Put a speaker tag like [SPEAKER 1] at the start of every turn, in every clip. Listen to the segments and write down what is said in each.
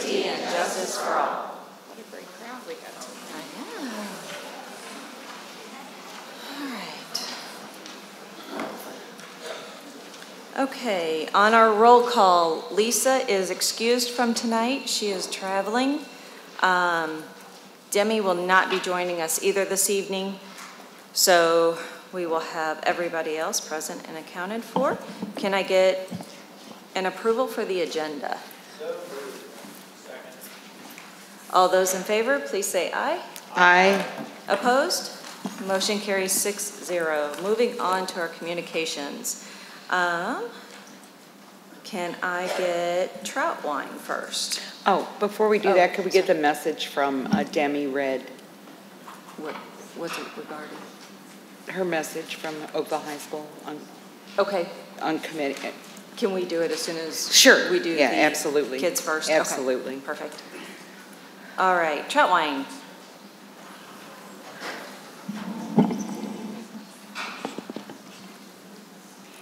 [SPEAKER 1] liberty and justice for all.
[SPEAKER 2] What a great crowd we got tonight.
[SPEAKER 1] I know. All right. Okay, on our roll call, Lisa is excused from tonight. She is traveling. Demi will not be joining us either this evening, so we will have everybody else present and accounted for. Can I get an approval for the agenda?
[SPEAKER 3] So moved. Second.
[SPEAKER 1] All those in favor, please say aye.
[SPEAKER 2] Aye.
[SPEAKER 1] Opposed? Motion carries 6-0. Moving on to our communications. Can I get Trautwein first?
[SPEAKER 2] Oh, before we do that, could we get the message from Demi read?
[SPEAKER 1] What's it regarding?
[SPEAKER 2] Her message from Oakville High School
[SPEAKER 1] Okay.
[SPEAKER 2] on committee.
[SPEAKER 1] Can we do it as soon as
[SPEAKER 2] Sure.
[SPEAKER 1] we do
[SPEAKER 2] Yeah,
[SPEAKER 1] the
[SPEAKER 2] absolutely.
[SPEAKER 1] kids first?
[SPEAKER 2] Absolutely.
[SPEAKER 1] Okay. Perfect. All right, Trautwein.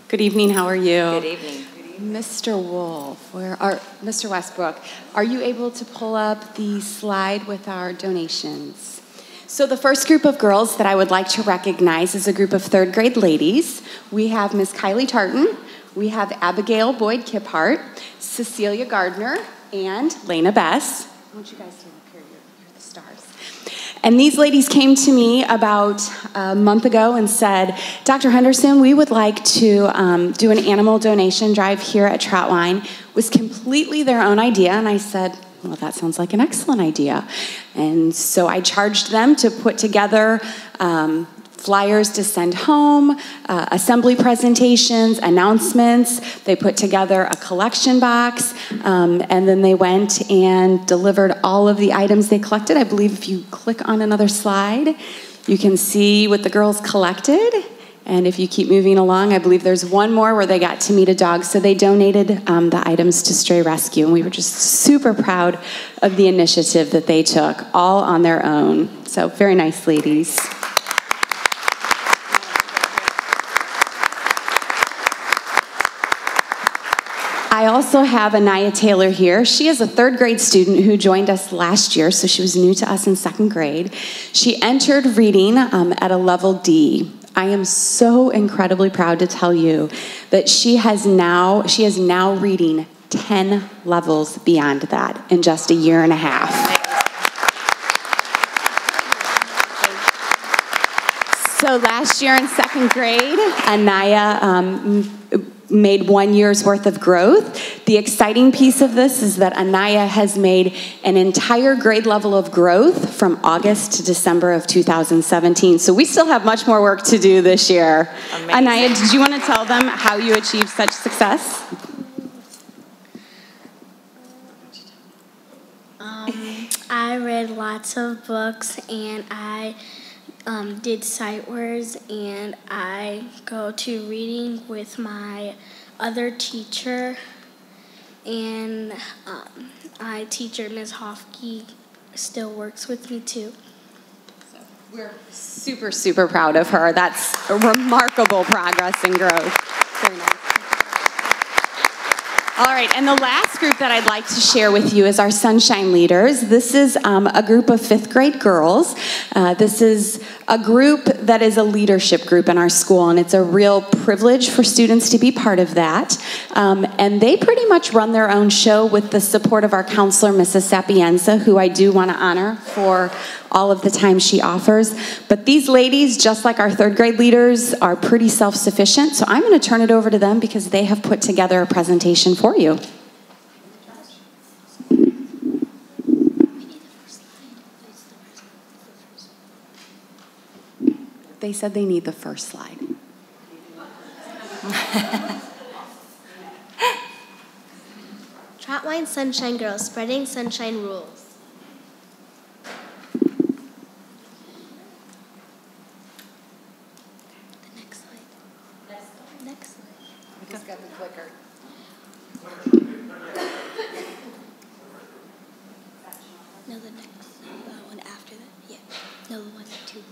[SPEAKER 4] Good evening, how are you?
[SPEAKER 1] Good evening.
[SPEAKER 4] Mr. Wolf, Mr. Westbrook, are you able to pull up the slide with our donations? So the first group of girls that I would like to recognize is a group of third grade ladies. We have Miss Kylie Tartan, we have Abigail Boyd Kiphart, Cecilia Gardner, and Lena Bess. I want you guys to look here, you're the stars. And these ladies came to me about a month ago and said, Dr. Henderson, we would like to do an animal donation drive here at Trautwein. It was completely their own idea, and I said, well, that sounds like an excellent idea. And so I charged them to put together flyers to send home, assembly presentations, announcements. They put together a collection box, and then they went and delivered all of the items they collected. I believe if you click on another slide, you can see what the girls collected. And if you keep moving along, I believe there's one more where they got to meet a dog. So they donated the items to Stray Rescue. And we were just super proud of the initiative that they took, all on their own. So very nice, ladies. I also have Anaya Taylor here. She is a third grade student who joined us last year, so she was new to us in second grade. She entered reading at a level D. I am so incredibly proud to tell you that she is now reading 10 levels beyond that in just a year and a half. So last year in second grade, Anaya made 1 year's worth of growth. The exciting piece of this is that Anaya has made an entire grade level of growth from August to December of 2017. So we still have much more work to do this year. Amazing. Anaya, did you want to tell them how you achieved such success?
[SPEAKER 5] I read lots of books, and I did sight words, and I go to reading with my other teacher, and my teacher, Ms. Hofke, still works with me too.
[SPEAKER 4] So we're super, super proud of her. That's a remarkable progress and growth. Very nice. All right, and the last group that I'd like to share with you is our Sunshine Leaders. This is a group of fifth grade girls. This is a group that is a leadership group in our school, and it's a real privilege for students to be part of that. And they pretty much run their own show with the support of our counselor, Mrs. Sapienza, who I do want to honor for all of the time she offers. But these ladies, just like our third grade leaders, are pretty self-sufficient. So I'm going to turn it over to them because they have put together a presentation for you. They said they need the first slide.
[SPEAKER 5] Trautwein Sunshine Girls, spreading sunshine rules. The next slide. Next slide.
[SPEAKER 4] I just got the clicker.
[SPEAKER 5] No, the next one after that. Yeah. No, the one two.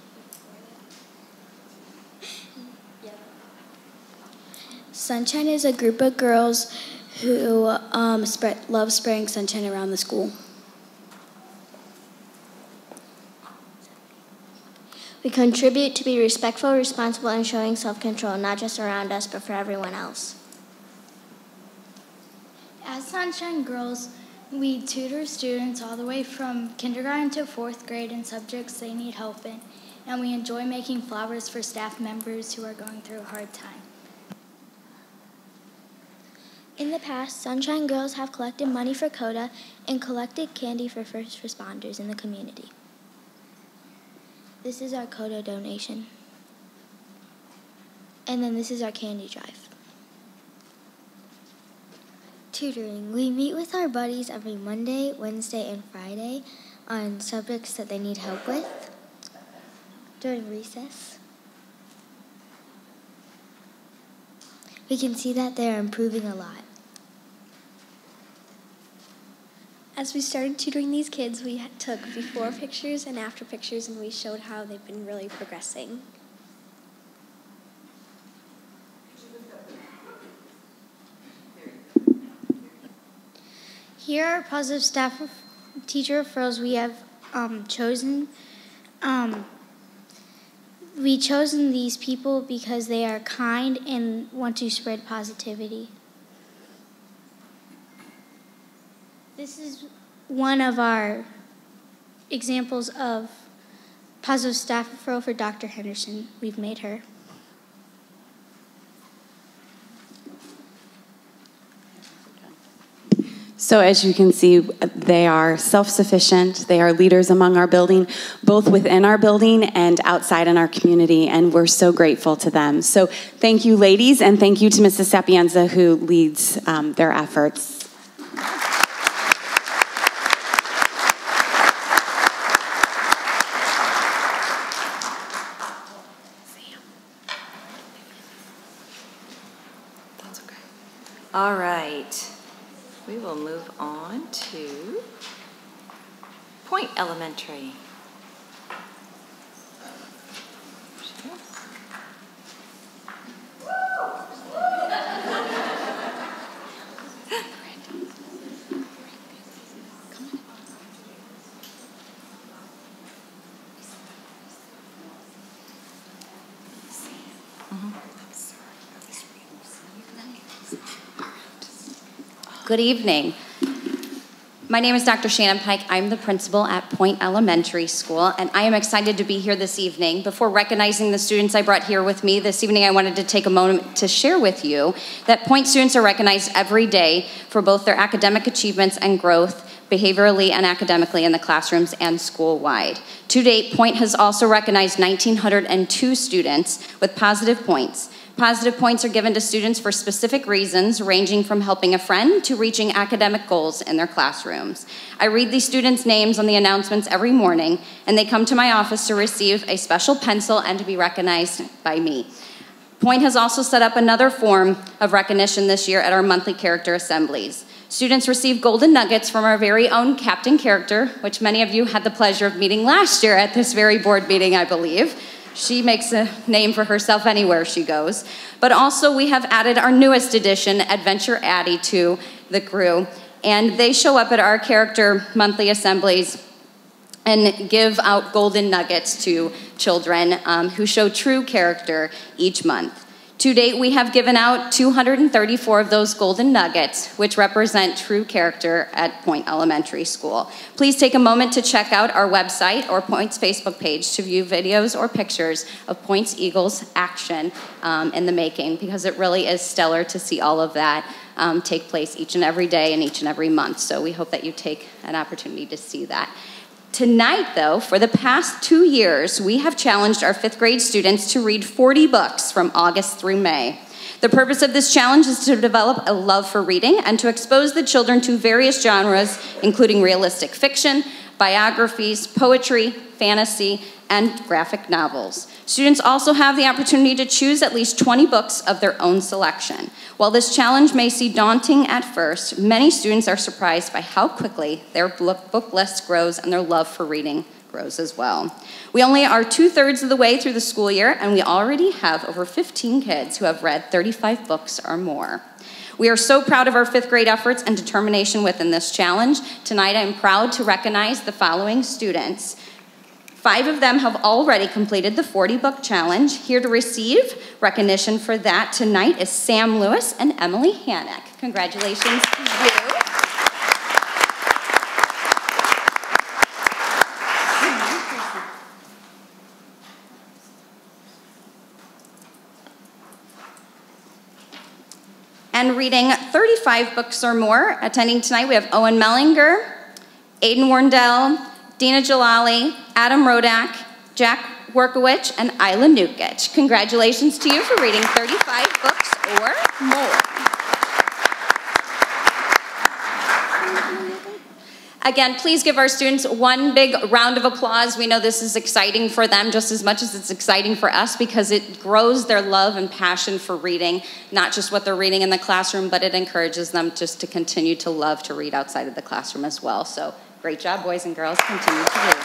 [SPEAKER 5] Sunshine is a group of girls who love spreading sunshine around the school. We contribute to be respectful, responsible, and showing self-control, not just around us, but for everyone else.
[SPEAKER 6] As Sunshine Girls, we tutor students all the way from kindergarten to 4th grade in subjects they need help in, and we enjoy making flowers for staff members who are going through a hard time.
[SPEAKER 5] In the past, Sunshine Girls have collected money for CODA and collected candy for first responders in the community. This is our CODA donation. And then this is our candy drive. Tutoring. We meet with our buddies every Monday, Wednesday, and Friday on subjects that they need help with during recess. We can see that they're improving a lot. As we started tutoring these kids, we took before pictures and after pictures, and we showed how they've been really progressing. Here are positive staff teacher referrals we have chosen. We chosen these people because they are kind and want to spread positivity. This is one of our examples of positive staff referral for Dr. Henderson. We've made her.
[SPEAKER 4] So as you can see, they are self-sufficient. They are leaders among our building, both within our building and outside in our community, and we're so grateful to them. So thank you, ladies, and thank you to Mrs. Sapienza, who leads their efforts.
[SPEAKER 1] All right, we will move on to Point Elementary.
[SPEAKER 7] Good evening. My name is Dr. Shannon Pike. I'm the principal at Point Elementary School, and I am excited to be here this evening. Before recognizing the students I brought here with me this evening, I wanted to take a moment to share with you that Point students are recognized every day for both their academic achievements and growth, behaviorally and academically in the classrooms and school-wide. To date, Point has also recognized 1,902 students with positive points. Positive points are given to students for specific reasons, ranging from helping a friend to reaching academic goals in their classrooms. I read these students' names on the announcements every morning, and they come to my office to receive a special pencil and to be recognized by me. Point has also set up another form of recognition this year at our monthly character assemblies. Students receive golden nuggets from our very own Captain Character, which many of you had the pleasure of meeting last year at this very board meeting, I believe. She makes a name for herself anywhere she goes. But also we have added our newest addition, Adventure Addie, to the crew. And they show up at our character monthly assemblies and give out golden nuggets to children who show true character each month. To date, we have given out 234 of those golden nuggets, which represent true character at Point Elementary School. Please take a moment to check out our website or Point's Facebook page to view videos or pictures of Point's Eagles action in the making, because it really is stellar to see all of that take place each and every day and each and every month. So we hope that you take an opportunity to see that. Tonight, though, for the past 2 years, we have challenged our 5th grade students to read 40 books from August through May. The purpose of this challenge is to develop a love for reading and to expose the children to various genres, including realistic fiction, biographies, poetry, fantasy, and graphic novels. Students also have the opportunity to choose at least 20 books of their own selection. While this challenge may seem daunting at first, many students are surprised by how quickly their book list grows and their love for reading grows as well. We only are 2/3 of the way through the school year, and we already have over 15 kids who have read 35 books or more. We are so proud of our 5th grade efforts and determination within this challenge. Tonight, I'm proud to recognize the following students. 5 of them have already completed the 40-book challenge. Here to receive recognition for that tonight is Sam Lewis and Emily Hannock. Congratulations to you. And reading 35 books or more, attending tonight we have Owen Mellinger, Aiden Warndell, Dina Jalali, Adam Rodak, Jack Workowicz, and Isla Nukic. Congratulations to you for reading 35 books or more. Again, please give our students one big round of applause. We know this is exciting for them just as much as it's exciting for us because it grows their love and passion for reading, not just what they're reading in the classroom, but it encourages them just to continue to love to read outside of the classroom as well. So great job, boys and girls. Continue to read.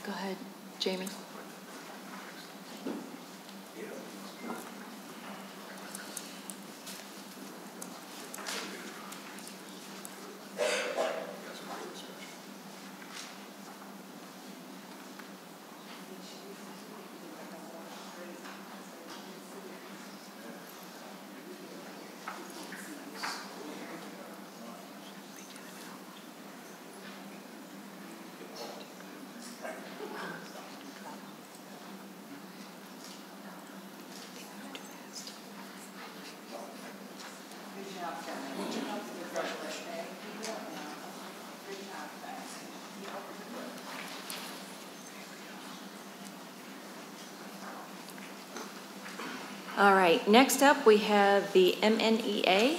[SPEAKER 2] Go ahead, Jamie.
[SPEAKER 1] All right, next up we have the MNEA.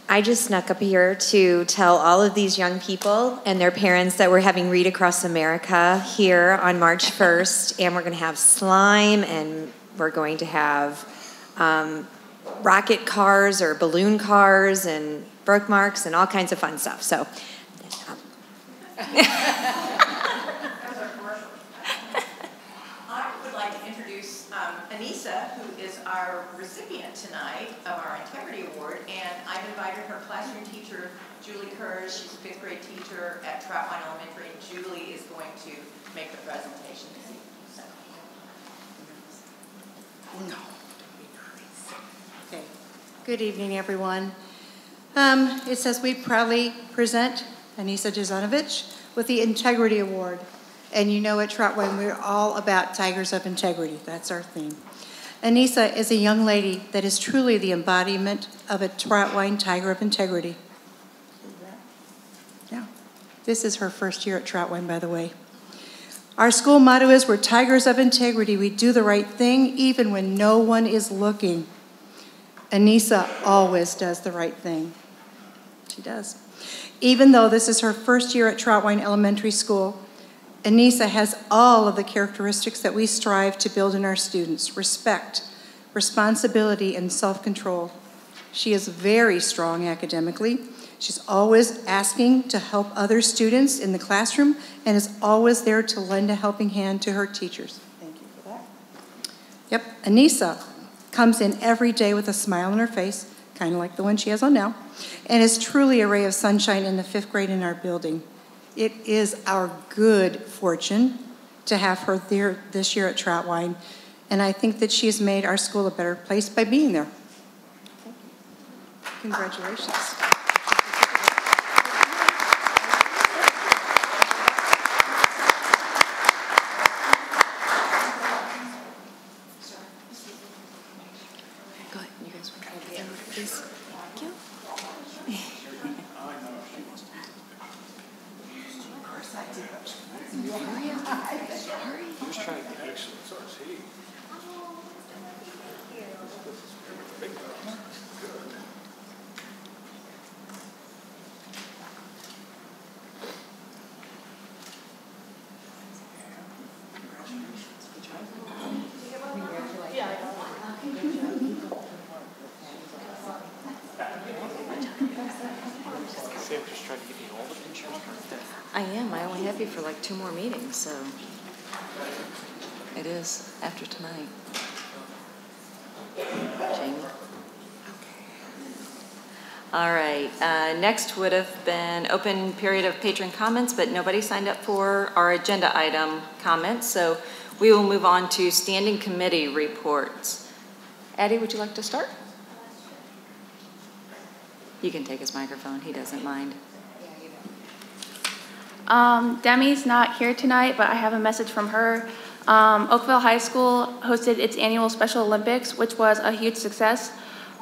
[SPEAKER 8] I just snuck up here to tell all of these young people and their parents that we're having Read Across America here on March 1st, and we're going to have slime, and we're going to have rocket cars or balloon cars and birthmarks and all kinds of fun stuff. So,
[SPEAKER 9] I would like to introduce Anissa, who is our recipient tonight of our Integrity Award, and I've invited her classroom teacher, Julie Kurz. She's a 5th grade teacher at Trautwein Elementary, and Julie is going to make the presentation this evening. So.
[SPEAKER 10] No. Okay. Good evening, everyone. It says we proudly present Anissa Jezanovic with the Integrity Award. And you know at Trautwein, we're all about Tigers of Integrity. That's our theme. Anissa is a young lady that is truly the embodiment of a Trautwein Tiger of Integrity. Yeah. This is her first year at Trautwein, by the way. Our school motto is, we're Tigers of Integrity. We do the right thing even when no one is looking. Anissa always does the right thing. She does. Even though this is her first year at Trautwein Elementary School, Anissa has all of the characteristics that we strive to build in our students: respect, responsibility, and self-control. She is very strong academically. She's always asking to help other students in the classroom and is always there to lend a helping hand to her teachers. Thank you for that. Yep, Anissa comes in every day with a smile on her face, kind of like the one she has on now, and is truly a ray of sunshine in the 5th grade in our building. It is our good fortune to have her there this year at Trautwein, and I think that she has made our school a better place by being there. Congratulations.
[SPEAKER 1] maybe for like 2 more meetings, so it is after tonight. Jamie? All right, next would have been open period of patron comments, but nobody signed up for our agenda item comments, so we will move on to standing committee reports. Eddie, would you like to start? You can take his microphone, he doesn't mind.
[SPEAKER 11] Demi's not here tonight, but I have a message from her. Oakville High School hosted its annual Special Olympics, which was a huge success.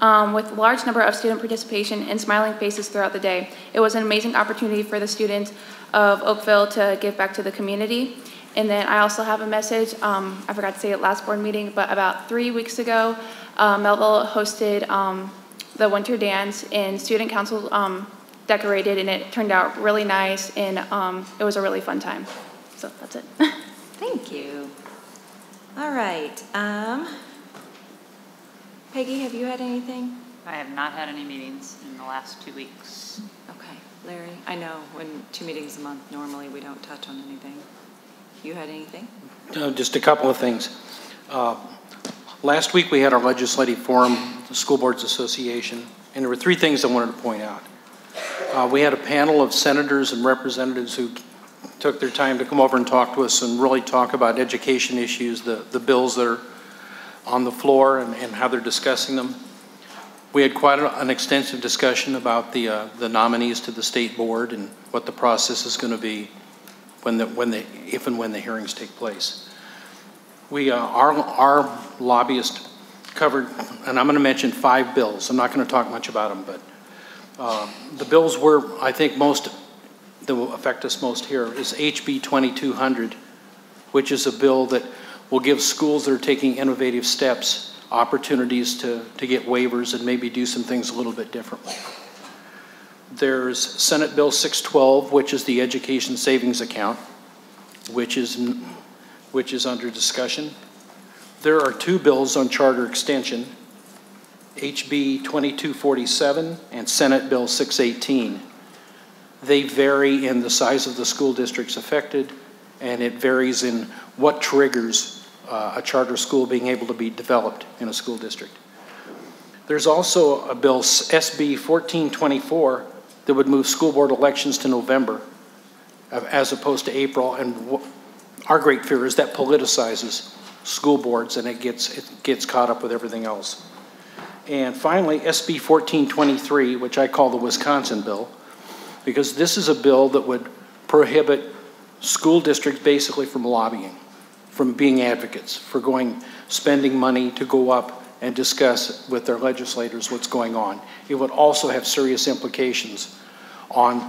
[SPEAKER 11] With a large number of student participation and smiling faces throughout the day. It was an amazing opportunity for the students of Oakville to give back to the community. And then I also have a message, I forgot to say it last board meeting, but about 3 weeks ago, Mehlville hosted the winter dance, and student council decorated, and it turned out really nice, and it was a really fun time. So that's it.
[SPEAKER 1] Thank you. All right. Peggy, have you had anything?
[SPEAKER 12] I have not had any meetings in the last 2 weeks.
[SPEAKER 1] Okay. Larry, I know when 2 meetings a month, normally we don't touch on anything. You had anything?
[SPEAKER 13] Just a couple of things. Last week we had our legislative forum, the School Boards Association, and there were 3 things I wanted to point out. We had a panel of senators and representatives who took their time to come over and talk to us and really talk about education issues, the bills that are on the floor and how they're discussing them. We had quite an extensive discussion about the nominees to the state board and what the process is going to be if and when the hearings take place. Our lobbyist covered, and I'm going to mention 5 bills. I'm not going to talk much about them, but the bills I think that will affect us most here is HB 2200, which is a bill that will give schools that are taking innovative steps opportunities to get waivers and maybe do some things a little bit differently. There's Senate Bill 612, which is the education savings account, which is under discussion. There are 2 bills on charter extension, HB 2247 and Senate Bill 618. They vary in the size of the school districts affected, and it varies in what triggers a charter school being able to be developed in a school district. There's also a bill, SB 1424, that would move school board elections to November as opposed to April, and our great fear is that politicizes school boards and it gets caught up with everything else. And finally, SB 1423, which I call the Wisconsin bill, because this is a bill that would prohibit school districts basically from lobbying, from being advocates, for spending money to go up and discuss with their legislators what's going on. It would also have serious implications on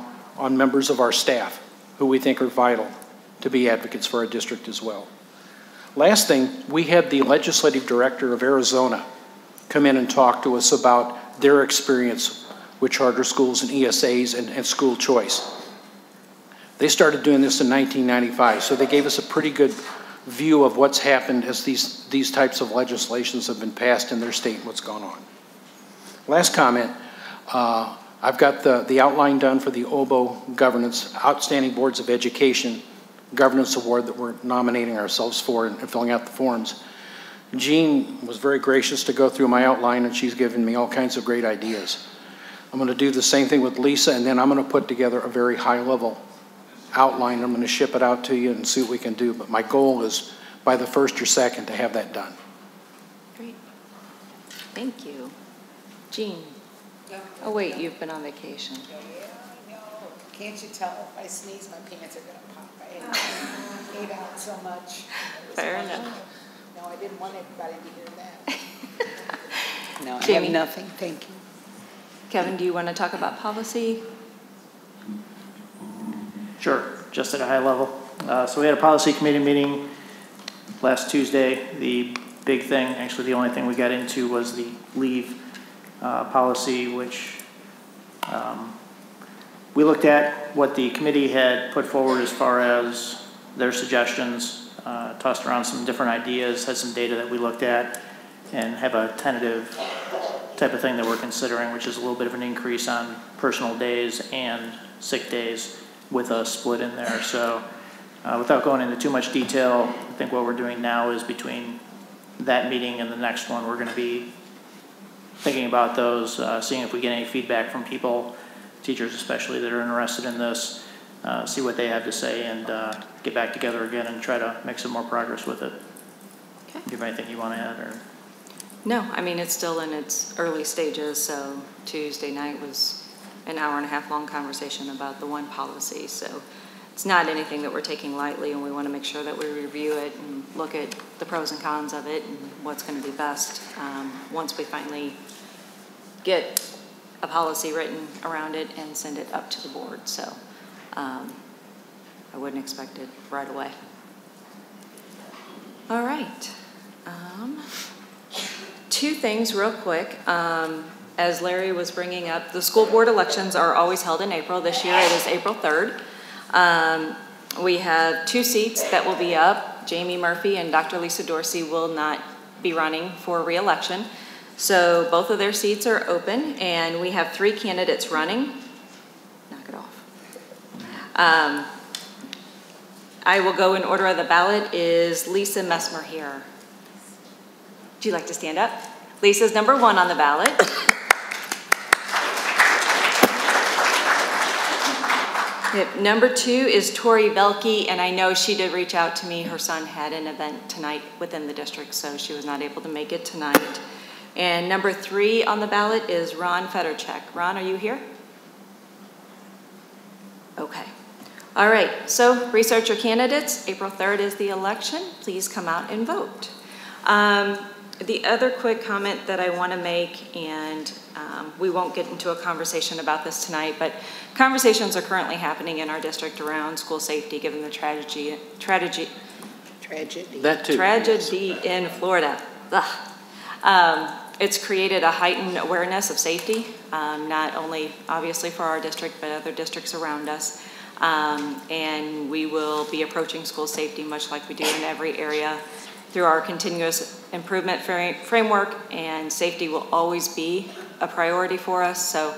[SPEAKER 13] members of our staff who we think are vital to be advocates for our district as well. Last thing, we had the legislative director of Arizona come in and talk to us about their experience with charter schools and ESAs and school choice. They started doing this in 1995, so they gave us a pretty good view of what's happened as these types of legislations have been passed in their state and what's gone on. Last comment, I've got the outline done for the OBO Governance Outstanding Boards of Education Governance Award that we're nominating ourselves for and filling out the forms. Jean was very gracious to go through my outline, and she's given me all kinds of great ideas. I'm going to do the same thing with Lisa, and then I'm going to put together a very high-level outline. I'm going to ship it out to you and see what we can do, but my goal is by the 1st or 2nd to have that done.
[SPEAKER 1] Great. Thank you. Jean? Oh, wait, you've been on vacation.
[SPEAKER 2] Yeah, I know. Can't you tell if I sneeze, my pants are going to pop? I ate out so much.
[SPEAKER 1] Fair enough.
[SPEAKER 2] No, I didn't want everybody to hear that. No,
[SPEAKER 1] Jamie?
[SPEAKER 2] I have nothing. Thank you.
[SPEAKER 1] Kevin, do you want to talk about policy?
[SPEAKER 3] Sure, just at a high level. So we had a policy committee meeting last Tuesday. The big thing, actually the only thing we got into was the leave policy, which we looked at what the committee had put forward as far as their suggestions, tossed around some different ideas, had some data that we looked at, and have a tentative type of thing that we're considering, which is a little bit of an increase on personal days and sick days with a split in there. So Without going into too much detail, I think what we're doing now is between that meeting and the next one, we're going to be thinking about those, seeing if we get any feedback from people, teachers especially, that are interested in this, see what they have to say, and get back together again and try to make some more progress with it. Okay. Do you have anything you want to add? Or?
[SPEAKER 1] No, I mean, it's still in its early stages, so Tuesday night was an hour-and-a-half long conversation about the one policy, so it's not anything that we're taking lightly, and we want to make sure that we review it and look at the pros and cons of it and what's going to be best once we finally get a policy written around it and send it up to the board. So I wouldn't expect it right away. All right. Two things real quick. As Larry was bringing up, the school board elections are always held in April. This year it is April 3rd. We have 2 seats that will be up. Jamie Murphy and Dr. Lisa Dorsey will not be running for re-election. So both of their seats are open, and we have 3 candidates running. Knock it off. I will go in order of the ballot. Is Lisa Messmer here? Would you like to stand up? Lisa's number 1 on the ballot. Number 2 is Tori Belke, and I know she did reach out to me. Her son had an event tonight within the district, so she was not able to make it tonight. And number 3 on the ballot is Ron Federchek. Ron, are you here? Okay. All right, so research your candidates. April 3rd is the election. Please come out and vote. The other quick comment that I want to make, and we won't get into a conversation about this tonight, but conversations are currently happening in our district around school safety, given the tragedy in Florida. It's created a heightened awareness of safety, not only obviously for our district, but other districts around us. And we will be approaching school safety much like we do in every area through our continuous improvement framework, and safety will always be a priority for us. So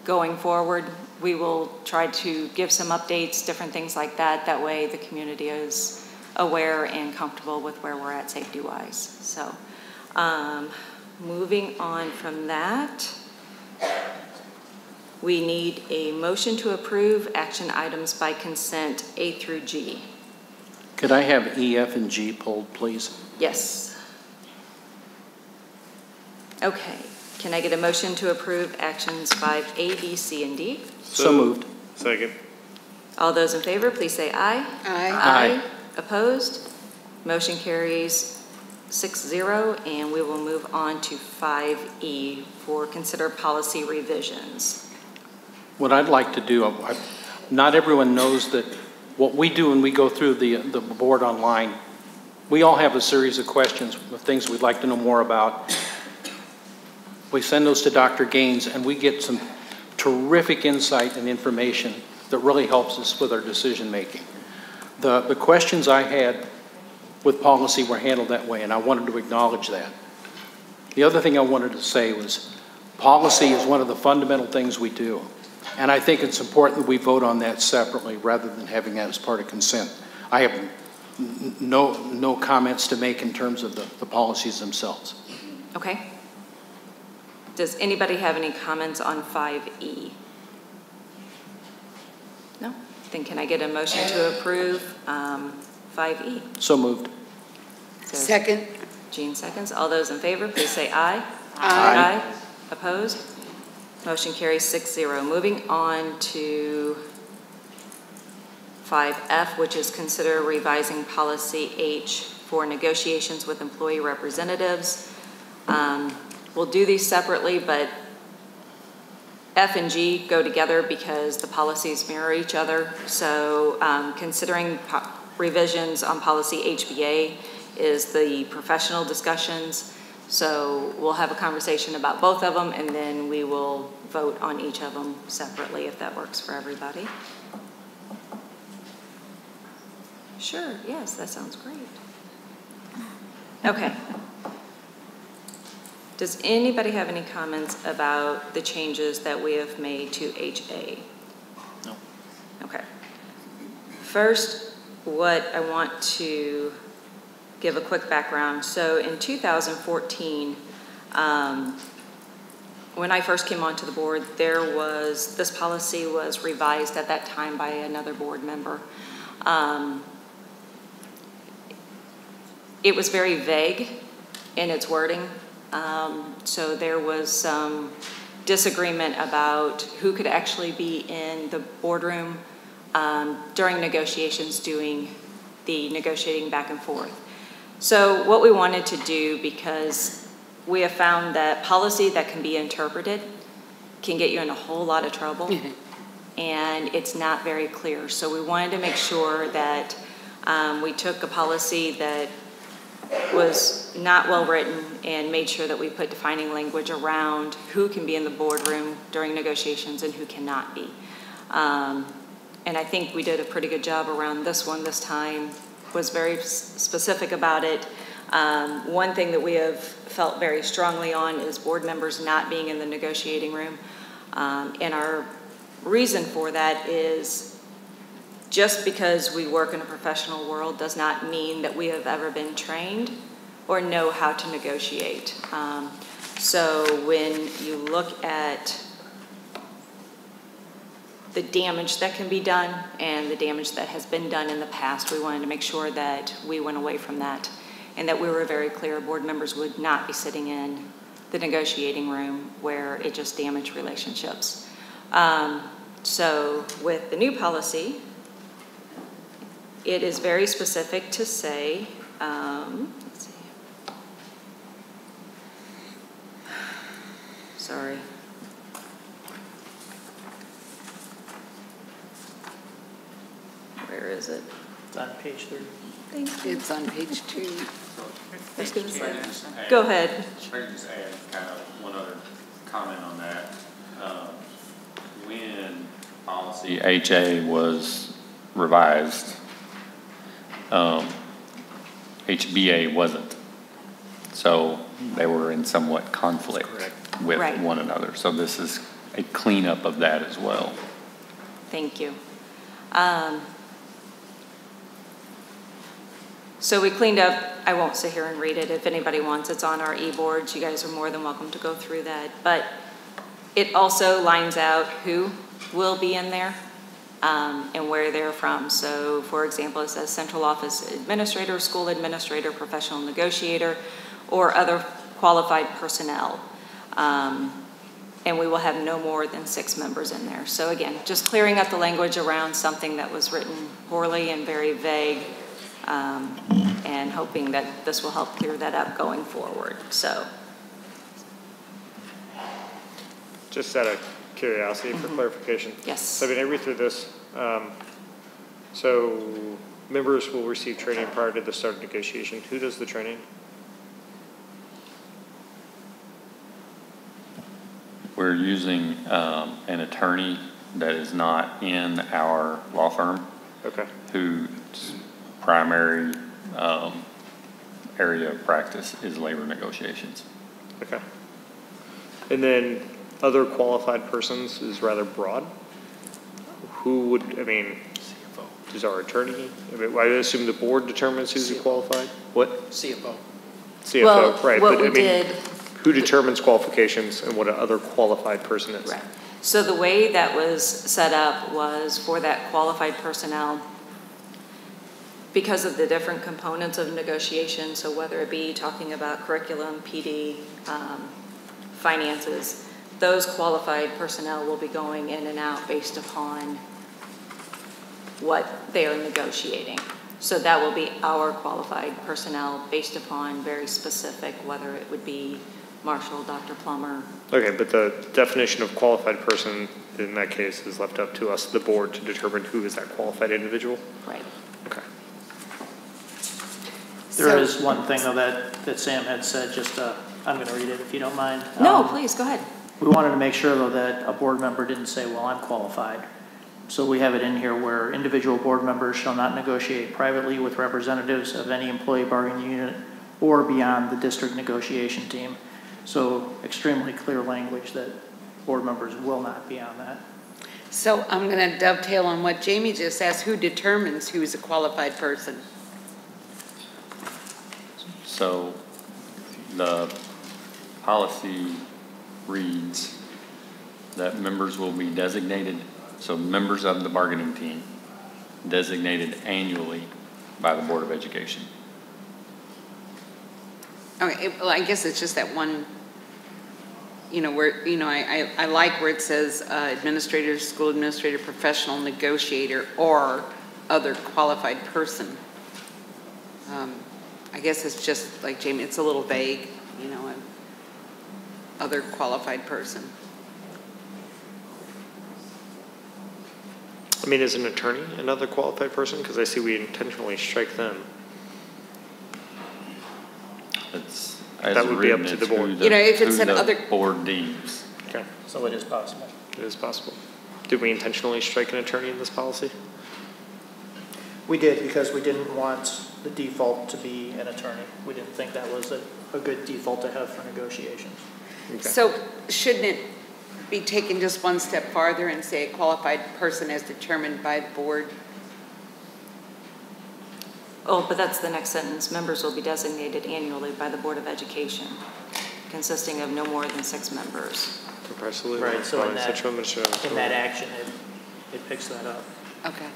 [SPEAKER 1] going forward, we will try to give some updates, different things like that. That way the community is aware and comfortable with where we're at safety-wise. So moving on from that, we need a motion to approve action items by consent A through G.
[SPEAKER 13] Could I have E, F, and G pulled, please?
[SPEAKER 1] Yes. Okay. Can I get a motion to approve actions 5A, B, C, and D?
[SPEAKER 13] So moved.
[SPEAKER 14] Second.
[SPEAKER 1] All those in favor, please say aye.
[SPEAKER 2] Aye.
[SPEAKER 1] Aye. Opposed? Motion carries 6-0, and we will move on to 5E for consider policy revisions.
[SPEAKER 13] What I'd like to do, not everyone knows that what we do when we go through the board online, we all have a series of questions of things we'd like to know more about. We send those to Dr. Gaines, and we get some terrific insight and information that really helps us with our decision making. The questions I had with policy were handled that way, and I wanted to acknowledge that. The other thing I wanted to say was policy is one of the fundamental things we do. And I think it's important that we vote on that separately rather than having that as part of consent. I have no comments to make in terms of the policies themselves.
[SPEAKER 1] Okay. Does anybody have any comments on 5E? No? Then can I get a motion to approve 5E?
[SPEAKER 13] So moved.
[SPEAKER 2] Second.
[SPEAKER 1] Jean seconds. All those in favor, please say aye.
[SPEAKER 2] Aye.
[SPEAKER 1] Aye. Opposed? Motion carries 6-0. Moving on to 5F, which is consider revising policy H for negotiations with employee representatives. We'll do these separately, but F and G go together because the policies mirror each other. So considering revisions on policy HBA is the professional discussions. So we'll have a conversation about both of them, and then we will vote on each of them separately if that works for everybody. Sure, yes, that sounds great. Okay. Does anybody have any comments about the changes that we have made to HA?
[SPEAKER 3] No.
[SPEAKER 1] Okay. First, what I want to give a quick background. So in 2014, when I first came onto the board, this policy was revised at that time by another board member. It was very vague in its wording. So there was some disagreement about who could actually be in the boardroom during negotiations, doing the negotiating back and forth. So what we wanted to do, because we have found that policy that can be interpreted can get you in a whole lot of trouble, and it's not very clear. So we wanted to make sure that we took a policy that was not well written and made sure that we put defining language around who can be in the boardroom during negotiations and who cannot be. And I think we did a pretty good job around this one this time, was very specific about it. One thing that we have felt very strongly on is board members not being in the negotiating room. And our reason for that is just because we work in a professional world does not mean that we have ever been trained or know how to negotiate. So when you look at the damage that can be done and the damage that has been done in the past, we wanted to make sure that we went away from that and that we were very clear board members would not be sitting in the negotiating room where it just damaged relationships. So with the new policy, it is very specific to say, let's see. Sorry. Where is it?
[SPEAKER 3] It's on page 3.
[SPEAKER 1] Thank you.
[SPEAKER 2] It's on page 2.
[SPEAKER 1] Let's give this a go ahead.
[SPEAKER 14] I can just add kind of one other comment on that. When policy HA was revised, HBA wasn't. So they were in somewhat conflict with one another. So this is a cleanup of that as well.
[SPEAKER 1] Thank you. So we cleaned up, I won't sit here and read it. If anybody wants, it's on our e-boards. You guys are more than welcome to go through that. But it also lines out who will be in there and where they're from. So for example, it says central office administrator, school administrator, professional negotiator, or other qualified personnel. And we will have no more than 6 members in there. So again, just clearing up the language around something that was written poorly and very vague, and hoping that this will help clear that up going forward. So,
[SPEAKER 15] just out of curiosity for clarification.
[SPEAKER 1] Yes.
[SPEAKER 15] So I mean, I read through this. So members will receive training prior to the start of negotiation. Who does the training?
[SPEAKER 14] We're using an attorney that is not in our law firm.
[SPEAKER 15] Okay.
[SPEAKER 14] Whose primary area of practice is labor negotiations.
[SPEAKER 15] Okay. And then other qualified persons is rather broad. Who would, I mean, CFO. Is our attorney? I mean, I assume the board determines who's qualified? What?
[SPEAKER 13] CFO.
[SPEAKER 15] CFO,
[SPEAKER 1] well,
[SPEAKER 15] right.
[SPEAKER 1] What
[SPEAKER 15] but
[SPEAKER 1] we
[SPEAKER 15] I mean,
[SPEAKER 1] did,
[SPEAKER 15] who determines qualifications and what an other qualified person is?
[SPEAKER 1] right. So the way that was set up was for that qualified personnel, because of the different components of negotiation, so whether it be talking about curriculum, PD, finances, those qualified personnel will be going in and out based upon what they are negotiating. So that will be our qualified personnel based upon very specific, whether it would be Marshall, Dr. Plummer.
[SPEAKER 15] Okay, but the definition of qualified person in that case is left up to us, the board, to determine who is that qualified individual?
[SPEAKER 1] Right.
[SPEAKER 15] Okay.
[SPEAKER 3] There is one thing though that Sam had said, just I'm going to read it if you don't mind.
[SPEAKER 1] No, please, go ahead.
[SPEAKER 3] We wanted to make sure though that a board member didn't say, well, I'm qualified. So we have it in here where individual board members shall not negotiate privately with representatives of any employee bargaining unit or beyond the district negotiation team. So extremely clear language that board members will not be on that.
[SPEAKER 2] So I'm going to dovetail on what Jamie just asked. Who determines who's a qualified person?
[SPEAKER 14] So the policy reads that members will be designated, so members of the bargaining team designated annually by the Board of Education.
[SPEAKER 2] Okay, well, I guess it's just that one, where, I like where it says administrator, school administrator, professional negotiator, or other qualified person. I guess it's just like Jamie, it's a little vague, other qualified person.
[SPEAKER 15] I mean, is an attorney another qualified person? Because I see we intentionally strike them. That would be up to the board.
[SPEAKER 2] If it said other
[SPEAKER 14] board deems.
[SPEAKER 15] Okay.
[SPEAKER 3] So it is possible.
[SPEAKER 15] It is possible. Did we intentionally strike an attorney in this policy?
[SPEAKER 3] We did, because we didn't want the default to be an attorney. We didn't think that was a good default to have for negotiations.
[SPEAKER 15] Okay.
[SPEAKER 2] So shouldn't it be taken just one step farther and say a qualified person as determined by the board?
[SPEAKER 1] Oh, but that's the next sentence. Members will be designated annually by the Board of Education, consisting of no more than 6 members.
[SPEAKER 3] Right, so in that action, it picks that up.
[SPEAKER 2] Okay.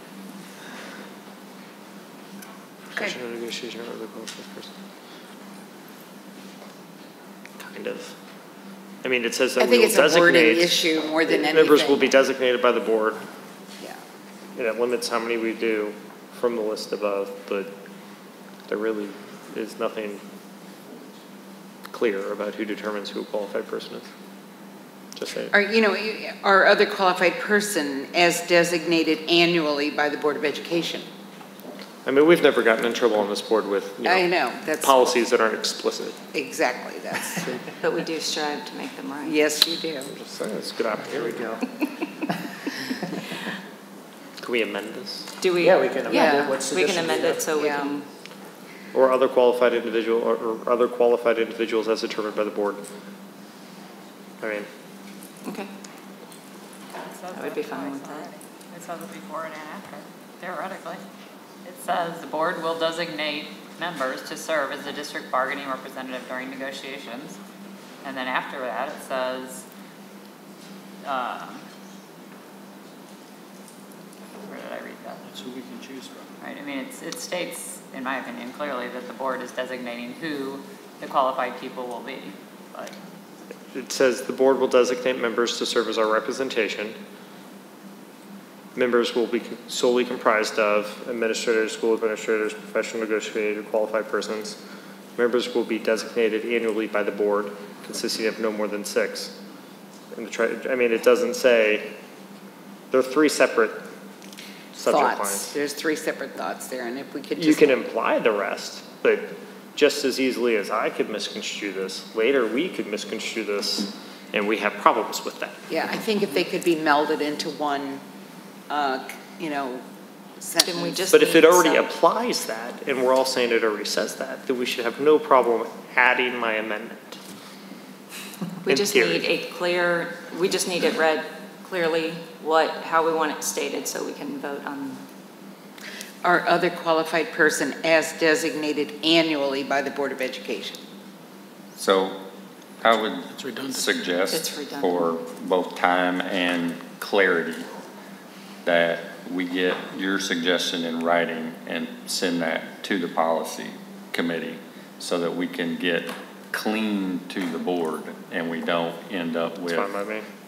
[SPEAKER 15] Professional negotiation or other qualified person. Kind of. I mean, it says that
[SPEAKER 2] I think it's a wording issue more than anything.
[SPEAKER 15] Members will be designated by the board.
[SPEAKER 2] Yeah.
[SPEAKER 15] And it limits how many we do from the list above, but there really is nothing clear about who determines who a qualified person is. Just say it.
[SPEAKER 2] Our other qualified person as designated annually by the Board of Education.
[SPEAKER 15] I mean, we've never gotten in trouble on this board with
[SPEAKER 2] that's
[SPEAKER 15] policies that aren't explicit.
[SPEAKER 2] Exactly, that's.
[SPEAKER 1] But we do strive to make them right.
[SPEAKER 2] Yes, you do.
[SPEAKER 15] I'm just saying, it's a good opportunity.
[SPEAKER 3] Here we go.
[SPEAKER 15] Can we amend this?
[SPEAKER 1] Do we?
[SPEAKER 3] Yeah, we can amend it. What's the
[SPEAKER 1] we can amend it so we can.
[SPEAKER 15] Or other qualified individual, or other qualified individuals as determined by the board. I mean.
[SPEAKER 1] Okay. I would be fine with that.
[SPEAKER 12] It says it before and after, theoretically. It says the board will designate members to serve as the district bargaining representative during negotiations. And then after that, it says, where did I read that?
[SPEAKER 13] That's who we can choose from.
[SPEAKER 12] Right, I mean, it states, in my opinion, clearly that the board is designating who the qualified people will be. But
[SPEAKER 15] it says the board will designate members to serve as our representation. Members will be solely comprised of administrators, school administrators, professional negotiators, qualified persons. Members will be designated annually by the board, consisting of no more than 6. And it doesn't say, there are 3 separate subject lines.
[SPEAKER 2] There's 3 separate thoughts there, and if we could just...
[SPEAKER 15] You can imply the rest, but just as easily as I could misconstrue this, later we could misconstrue this, and we have problems with that.
[SPEAKER 2] Yeah, I think if they could be melded into one, sentence.
[SPEAKER 15] But if it already applies that, and we're all saying it already says that, then we should have no problem adding my amendment.
[SPEAKER 1] We just need it read clearly how we want it stated so we can vote on.
[SPEAKER 2] Our other qualified person as designated annually by the Board of Education.
[SPEAKER 14] So I would suggest for both time and clarity that we get your suggestion in writing and send that to the policy committee so that we can get clean to the board and we don't end up with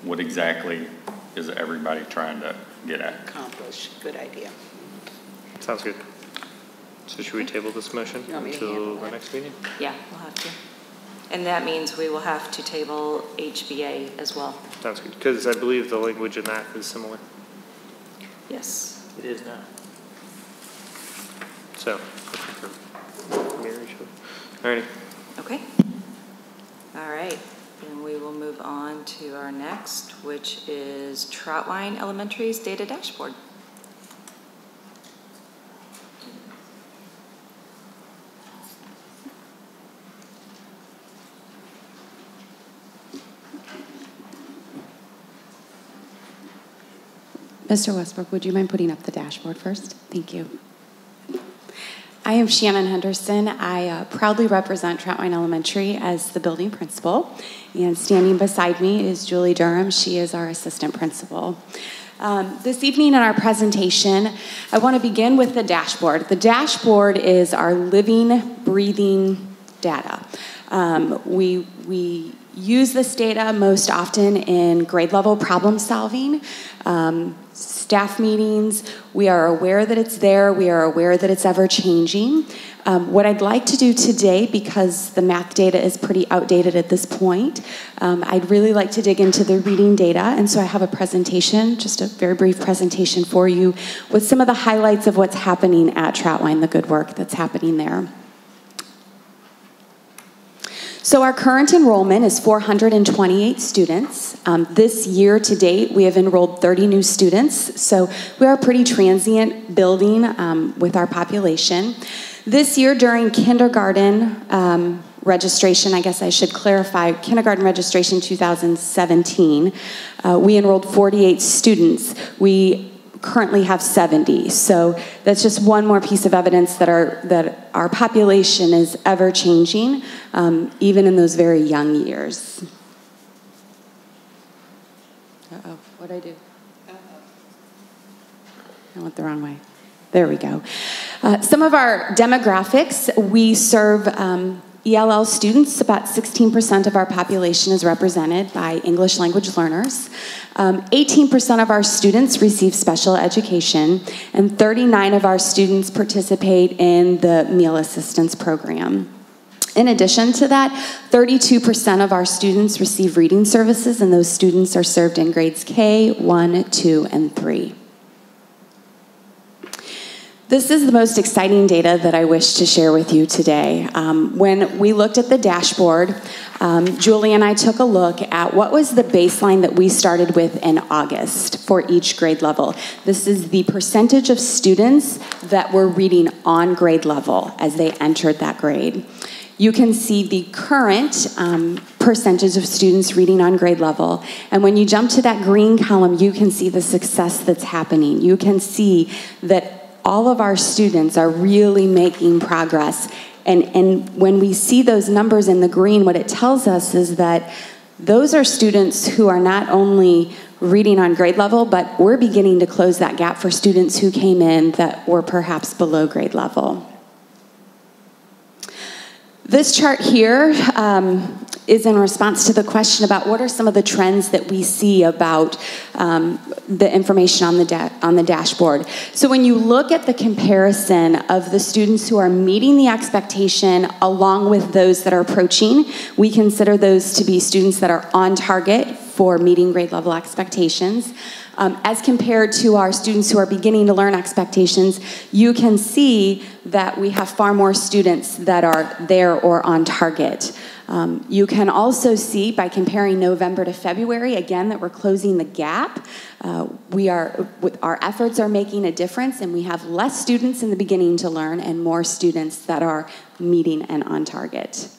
[SPEAKER 14] what exactly is everybody trying to get at.
[SPEAKER 2] Accomplish. Good idea.
[SPEAKER 15] Sounds good. So should we table this motion until the next meeting?
[SPEAKER 1] Yeah, we'll have to. And that means we will have to table HBA as well.
[SPEAKER 15] Sounds good, because I believe the language in that is similar.
[SPEAKER 1] Yes.
[SPEAKER 3] It is now.
[SPEAKER 15] So, alrighty.
[SPEAKER 1] Okay. All right. Then we will move on to our next, which is Trautwein Elementary's data dashboard.
[SPEAKER 4] Mr. Westbrook, would you mind putting up the dashboard first? Thank you. I am Shannon Henderson. I proudly represent Trautwein Elementary as the building principal. And standing beside me is Julie Durham. She is our assistant principal. This evening in our presentation, I want to begin with the dashboard. The dashboard is our living, breathing data. We use this data most often in grade level problem solving, staff meetings. We are aware that it's there. We are aware that it's ever changing. What I'd like to do today, because the math data is pretty outdated at this point, I'd really like to dig into the reading data. And so I have a presentation, just a very brief presentation for you with some of the highlights of what's happening at Trautwein, the good work that's happening there. So our current enrollment is 428 students. This year to date, we have enrolled 30 new students. So we are a pretty transient building with our population. This year during kindergarten registration, I guess I should clarify, kindergarten registration 2017, we enrolled 48 students. We currently have 70. So that's just one more piece of evidence that our population is ever changing, even in those very young years. Uh-oh, what'd I do? I went the wrong way. There we go. Some of our demographics, we serve ELL students. About 16% of our population is represented by English language learners. 18% of our students receive special education, and 39 of our students participate in the meal assistance program. In addition to that, 32% of our students receive reading services, and those students are served in grades K, 1, 2, and 3. This is the most exciting data that I wish to share with you today. When we looked at the dashboard, Julie and I took a look at what was the baseline that we started with in August for each grade level. This is the percentage of students that were reading on grade level as they entered that grade. You can see the current percentage of students reading on grade level. And when you jump to that green column, you can see the success that's happening. You can see that all of our students are really making progress. And when we see those numbers in the green, what it tells us is that those are students who are not only reading on grade level, but we're beginning to close that gap for students who came in that were perhaps below grade level. This chart here is in response to the question about what are some of the trends that we see about the information on the dashboard. So when you look at the comparison of the students who are meeting the expectation along with those that are approaching, we consider those to be students that are on target for meeting grade level expectations. As compared to our students who are beginning to learn expectations, you can see that we have far more students that are there or on target. You can also see by comparing November to February, again, that we're closing the gap. Our efforts are making a difference, and we have less students in the beginning to learn and more students that are meeting and on target.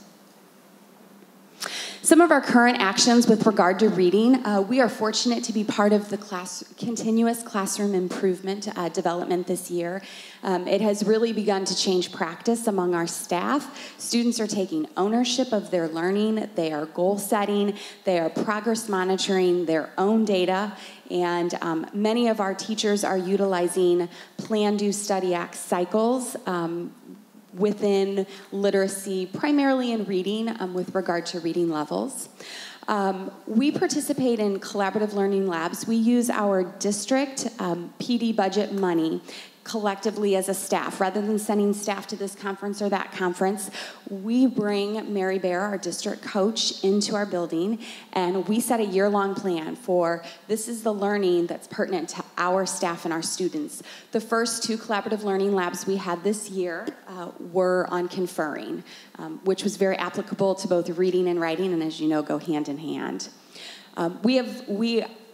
[SPEAKER 4] Some of our current actions with regard to reading, we are fortunate to be part of the continuous classroom improvement development this year. It has really begun to change practice among our staff. Students are taking ownership of their learning. They are goal setting. They are progress monitoring their own data. And many of our teachers are utilizing Plan, Do, Study, Act cycles within literacy, primarily in reading, with regard to reading levels. We participate in collaborative learning labs. We use our district PD budget money collectively as a staff. Rather than sending staff to this conference or that conference, we bring Mary Bear, our district coach, into our building, and we set a year-long plan for this is the learning that's pertinent to our staff and our students. The first 2 collaborative learning labs we had this year were on conferring, which was very applicable to both reading and writing, and as you know, go hand in hand. We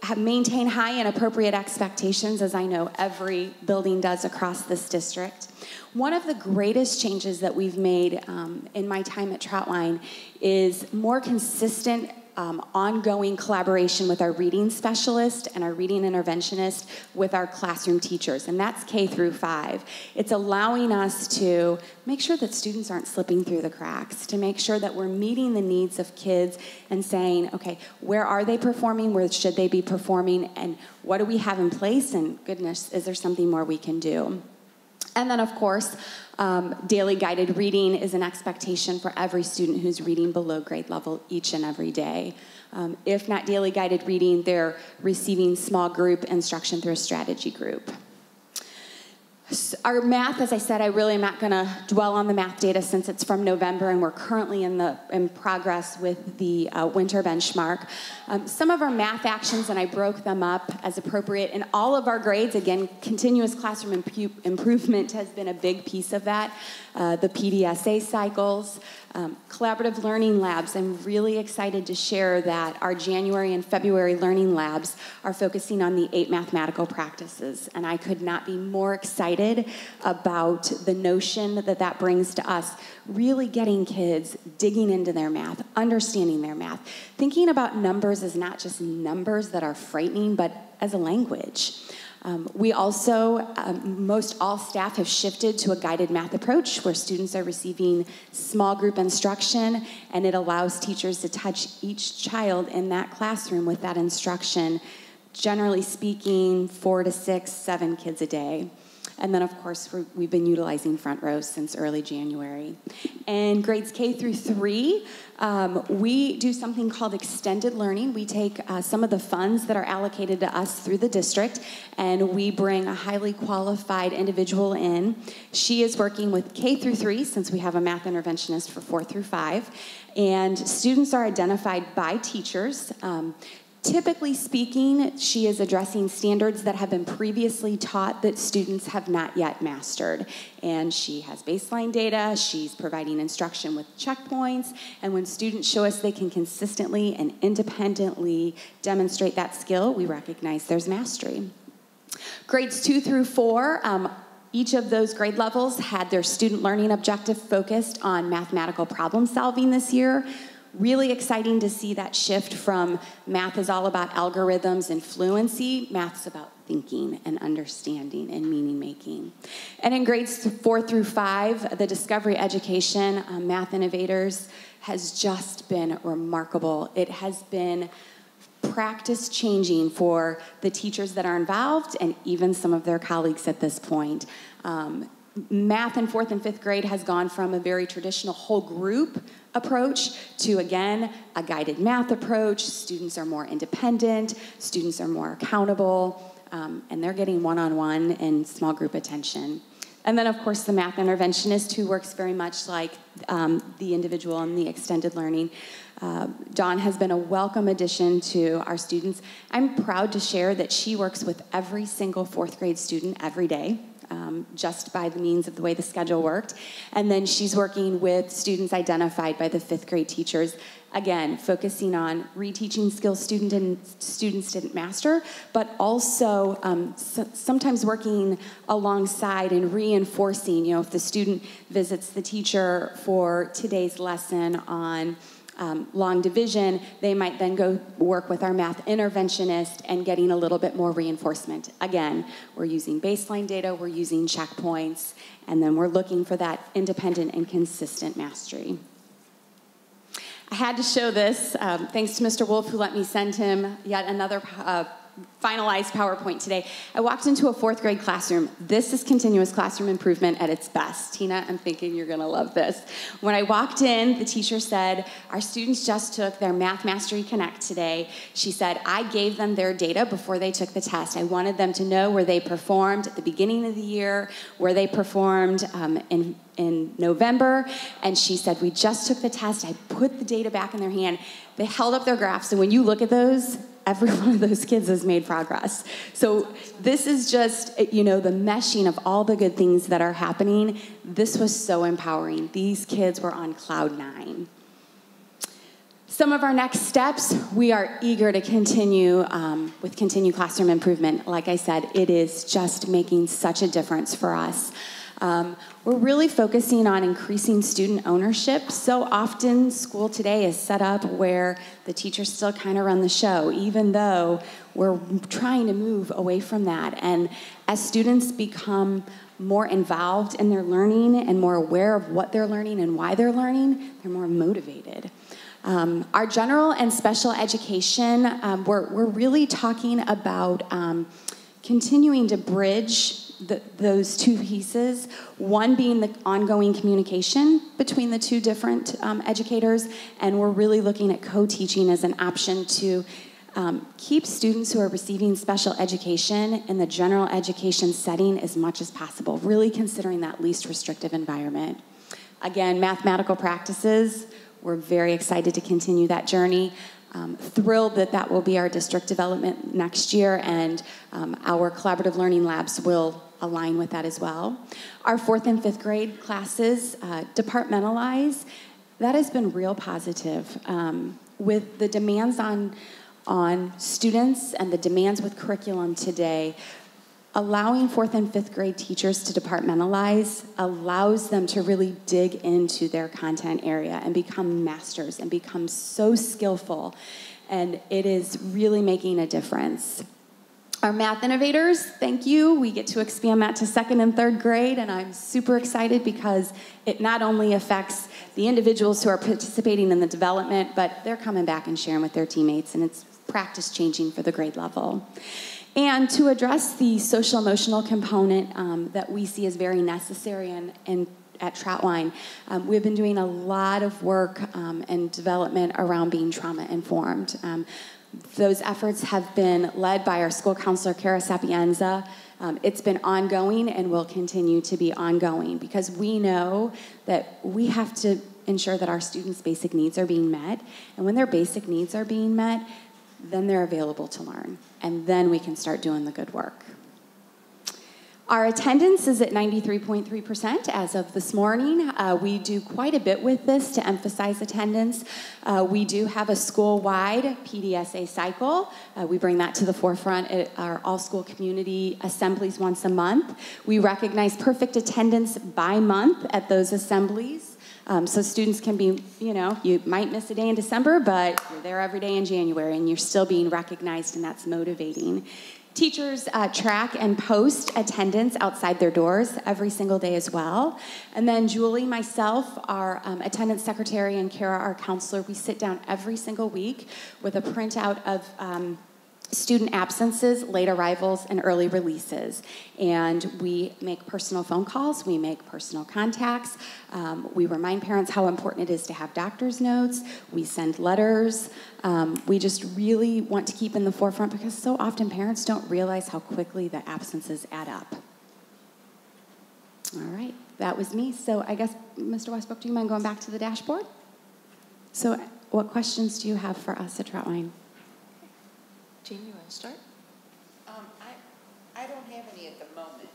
[SPEAKER 4] have maintained high and appropriate expectations, as I know every building does across this district. One of the greatest changes that we've made in my time at Trautwein is more consistent ongoing collaboration with our reading specialist and our reading interventionist with our classroom teachers, and that's K through 5. It's allowing us to make sure that students aren't slipping through the cracks, to make sure that we're meeting the needs of kids and saying, okay, where are they performing, where should they be performing, and what do we have in place, and goodness, is there something more we can do? And then, of course, daily guided reading is an expectation for every student who's reading below grade level each and every day. If not daily guided reading, they're receiving small group instruction through a strategy group. Our math, as I said, I really am not going to dwell on the math data since it's from November and we're currently in progress with the winter benchmark. Some of our math actions, and I broke them up as appropriate in all of our grades. Again, continuous classroom improvement has been a big piece of that. The PDSA cycles, collaborative learning labs. I'm really excited to share that our January and February learning labs are focusing on the 8 mathematical practices, and I could not be more excited about the notion that that brings to us, really getting kids digging into their math, understanding their math, thinking about numbers as not just numbers that are frightening, but as a language. We also, most all staff have shifted to a guided math approach where students are receiving small group instruction, and it allows teachers to touch each child in that classroom with that instruction, generally speaking, 4 to 6, 7 kids a day. And then, of course, we've been utilizing front rows since early January. And grades K through 3, we do something called extended learning. We take some of the funds that are allocated to us through the district, and we bring a highly qualified individual in. She is working with K through 3, since we have a math interventionist for 4 through 5. And students are identified by teachers. Typically speaking, she is addressing standards that have been previously taught that students have not yet mastered. And she has baseline data, she's providing instruction with checkpoints, and when students show us they can consistently and independently demonstrate that skill, we recognize there's mastery. Grades 2 through 4, each of those grade levels had their student learning objective focused on mathematical problem solving this year. Really exciting to see that shift from math is all about algorithms and fluency, math's about thinking and understanding and meaning making. And in grades 4 through 5, the Discovery Education Math Innovators has just been remarkable. It has been practice changing for the teachers that are involved and even some of their colleagues at this point. Math in 4th and 5th grade has gone from a very traditional whole group approach to, again, a guided math approach. Students are more independent, students are more accountable, and they're getting one-on-one and small group attention. And then, of course, the math interventionist, who works very much like the individual in the extended learning. Dawn has been a welcome addition to our students. I'm proud to share that she works with every single 4th grade student every day. Just by the means of the way the schedule worked. And then she's working with students identified by the 5th grade teachers, again, focusing on reteaching skills students didn't master, but also sometimes working alongside and reinforcing, if the student visits the teacher for today's lesson on long division, they might then go work with our math interventionist and getting a little bit more reinforcement. Again, we're using baseline data, we're using checkpoints, and then we're looking for that independent and consistent mastery. I had to show this, thanks to Mr. Wolf, who let me send him yet another finalized PowerPoint today. I walked into a 4th grade classroom. This is continuous classroom improvement at its best. Tina, I'm thinking you're gonna love this. When I walked in, the teacher said, our students just took their Math Mastery Connect today. She said, I gave them their data before they took the test. I wanted them to know where they performed at the beginning of the year, where they performed in November, and she said, we just took the test. I put the data back in their hand. They held up their graphs, and when you look at those, every one of those kids has made progress. So this is just, the meshing of all the good things that are happening. This was so empowering. These kids were on cloud 9. Some of our next steps, we are eager to continue with continued classroom improvement. Like I said, it is just making such a difference for us. We're really focusing on increasing student ownership. So often school today is set up where the teachers still kind of run the show, even though we're trying to move away from that. And as students become more involved in their learning and more aware of what they're learning and why they're learning, they're more motivated. Our general and special education, we're really talking about continuing to bridge those two pieces, one being the ongoing communication between the two different educators, and we're really looking at co-teaching as an option to keep students who are receiving special education in the general education setting as much as possible, really considering that least restrictive environment. Again, mathematical practices, we're very excited to continue that journey. Thrilled that that will be our district development next year, and our collaborative learning labs will align with that as well. Our 4th and 5th grade classes, departmentalize, that has been real positive. With the demands on students and the demands with curriculum today, allowing 4th and 5th grade teachers to departmentalize allows them to really dig into their content area and become masters and become so skillful, and it is really making a difference. Our math innovators, thank you. We get to expand that to 2nd and 3rd grade, and I'm super excited because it not only affects the individuals who are participating in the development, but they're coming back and sharing with their teammates, and it's practice changing for the grade level. And to address the social emotional component that we see as very necessary at Trautwein, we've been doing a lot of work and development around being trauma informed. Those efforts have been led by our school counselor, Cara Sapienza. It's been ongoing and will continue to be ongoing because we know that we have to ensure that our students' basic needs are being met. And when their basic needs are being met, then they're available to learn. And then we can start doing the good work. Our attendance is at 93.3% as of this morning. We do quite a bit with this to emphasize attendance. We do have a school-wide PDSA cycle. We bring that to the forefront at our all-school community assemblies once a month. We recognize perfect attendance by month at those assemblies. So students can be, you might miss a day in December, but you're there every day in January, and you're still being recognized, and that's motivating. Teachers track and post attendance outside their doors every single day as well. And then Julie, myself, our attendance secretary, and Kara, our counselor, we sit down every single week with a printout of student absences, late arrivals, and early releases. And we make personal phone calls, we make personal contacts, we remind parents how important it is to have doctor's notes, we send letters. We just really want to keep in the forefront because so often parents don't realize how quickly the absences add up. All right, that was me. So I guess, Mr. Westbrook, do you mind going back to the dashboard? So what questions do you have for us at Trautwein?
[SPEAKER 2] Jean, you want to start?
[SPEAKER 16] I don't have any at the moment.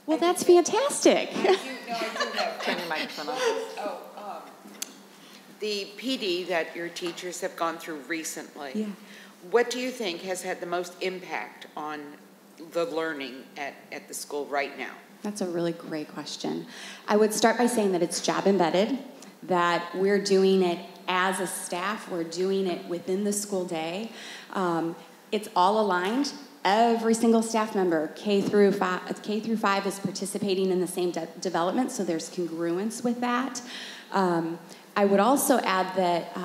[SPEAKER 4] Well, that's fantastic.
[SPEAKER 16] I do have.
[SPEAKER 2] Turn your microphone on.
[SPEAKER 16] The PD that your teachers have gone through recently,
[SPEAKER 4] yeah.
[SPEAKER 16] What do you think has had the most impact on the learning at the school right now?
[SPEAKER 4] That's a really great question. I would start by saying that it's job embedded, that we're doing it as a staff, we're doing it within the school day. It's all aligned. Every single staff member, K through 5 is participating in the same development, so there's congruence with that. I would also add that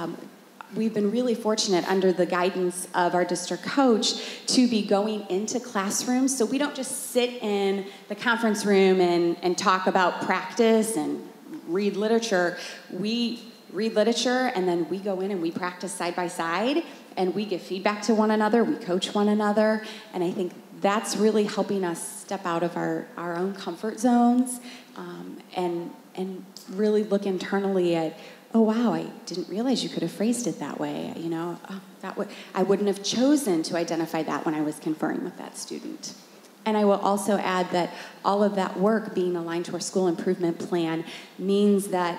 [SPEAKER 4] we've been really fortunate under the guidance of our district coach to be going into classrooms, so we don't just sit in the conference room and talk about practice and read literature. We read literature, and then we go in and we practice side by side, and we give feedback to one another, we coach one another, and I think that's really helping us step out of our own comfort zones and really look internally at, oh wow, I didn't realize you could have phrased it that way. I wouldn't have chosen to identify that when I was conferring with that student. And I will also add that all of that work being aligned to our school improvement plan means that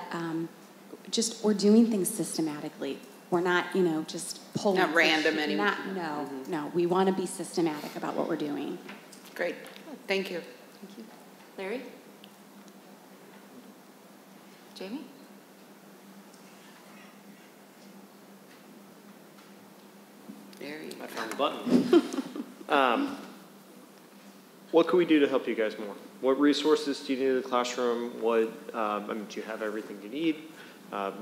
[SPEAKER 4] we're doing things systematically. We're not, just pulling.
[SPEAKER 16] Not random anymore.
[SPEAKER 4] No. We want to be systematic about what we're doing.
[SPEAKER 16] Great. Thank you.
[SPEAKER 1] Thank you. Larry? Jamie?
[SPEAKER 2] There you go.
[SPEAKER 15] I found the button. What can we do to help you guys more? What resources do you need in the classroom? What, I mean, do you have everything you need? Or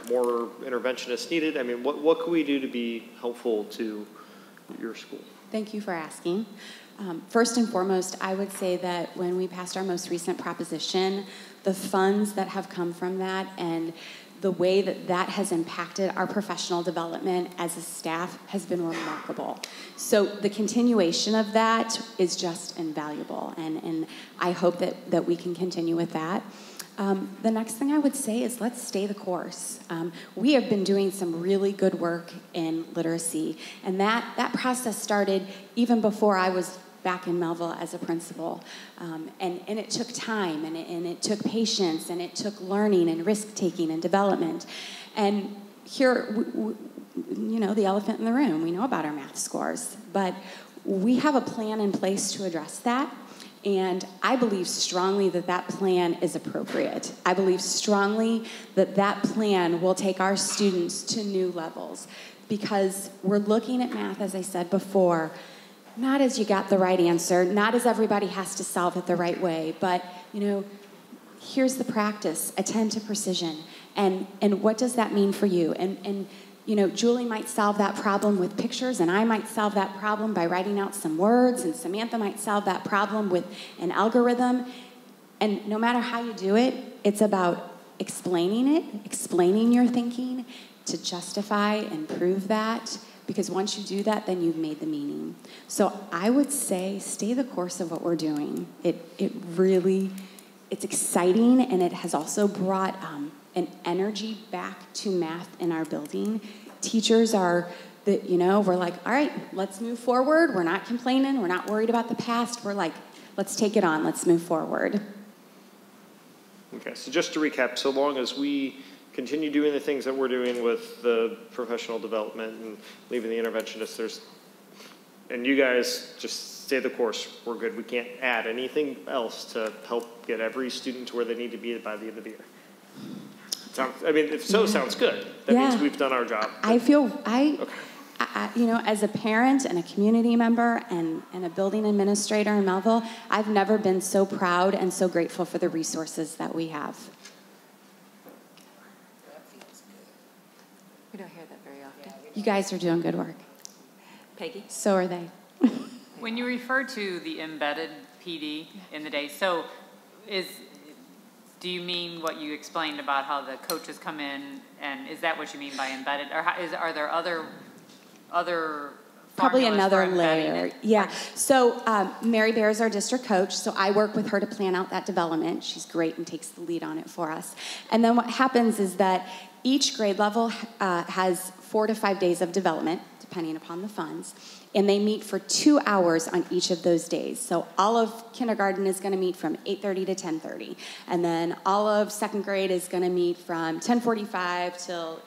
[SPEAKER 15] more interventionists needed? I mean, what can we do to be helpful to your school?
[SPEAKER 4] Thank you for asking. First and foremost, I would say that when we passed our most recent proposition, the funds that have come from that and the way that that has impacted our professional development as a staff has been remarkable. So the continuation of that is just invaluable, and I hope that we can continue with that. The next thing I would say is let's stay the course. We have been doing some really good work in literacy, and that process started even before I was back in Mehlville as a principal. And it took time, and it took patience, and it took learning and risk-taking and development. And here, you know, the elephant in the room, we know about our math scores, but we have a plan in place to address that. And I believe strongly that that plan is appropriate. I believe strongly that that plan will take our students to new levels, because we're looking at math, as I said before, not as you got the right answer, not as everybody has to solve it the right way, but, you know, here's the practice, attend to precision. And what does that mean for you? And you know, Julie might solve that problem with pictures, and I might solve that problem by writing out some words, and Samantha might solve that problem with an algorithm. And no matter how you do it, it's about explaining it, explaining your thinking to justify and prove that, because once you do that, then you've made the meaning. So I would say stay the course of what we're doing. It really, it's exciting, and it has also brought an energy back to math in our building. Teachers are, you know, we're like, all right, let's move forward. We're not complaining. We're not worried about the past. We're like, let's take it on. Let's move forward.
[SPEAKER 15] Okay, so just to recap, so long as we continue doing the things that we're doing with the professional development and leaving the interventionists, and you guys just stay the course, we're good. We can't add anything else to help get every student to where they need to be by the end of the year. I mean, if so, sounds good. That means we've done our job.
[SPEAKER 4] I feel, you know, as a parent and a community member and a building administrator in Mehlville, I've never been so proud and so grateful for the resources that we have.
[SPEAKER 1] We don't hear that very often.
[SPEAKER 4] You guys are doing good work.
[SPEAKER 1] Peggy?
[SPEAKER 4] So are they.
[SPEAKER 12] When you refer to the embedded PD in the day, so do you mean what you explained about how the coaches come in, and is that what you mean by embedded? Or are there other
[SPEAKER 4] probably another layer? Yeah. So Mary Bear is our district coach, so I work with her to plan out that development. She's great and takes the lead on it for us. And then what happens is that each grade level has 4 to 5 days of development, depending upon the funds. And they meet for 2 hours on each of those days. So all of kindergarten is going to meet from 8:30 to 10:30. And then all of second grade is going to meet from 10:45 till,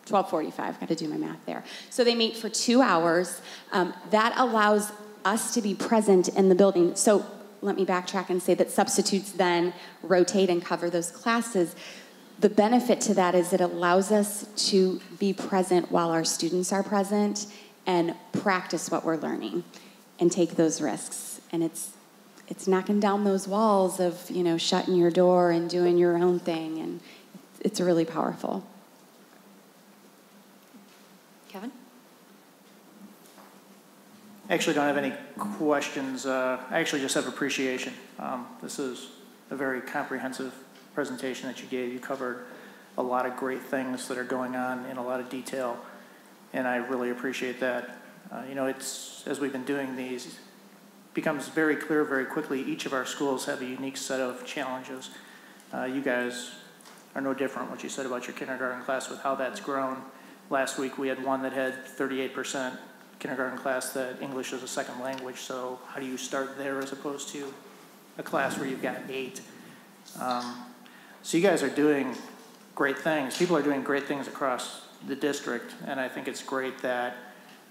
[SPEAKER 4] 12:45. Got to do my math there. So they meet for 2 hours. That allows us to be present in the building. So let me backtrack and say that substitutes then rotate and cover those classes. The benefit to that is it allows us to be present while our students are present and practice what we're learning and take those risks. And it's knocking down those walls of, shutting your door and doing your own thing, and it's really powerful.
[SPEAKER 1] Kevin?
[SPEAKER 3] I actually don't have any questions. I actually just have appreciation. This is a very comprehensive presentation that you gave. You covered a lot of great things that are going on in a lot of detail, and I really appreciate that. It's, as we've been doing these, it becomes very clear very quickly each of our schools have a unique set of challenges. You guys are no different. What you said about your kindergarten class with how that's grown. Last week we had one that had 38% kindergarten class that English is a second language, so how do you start there as opposed to a class where you've got 8? So you guys are doing great things. People are doing great things across the district, and I think it's great that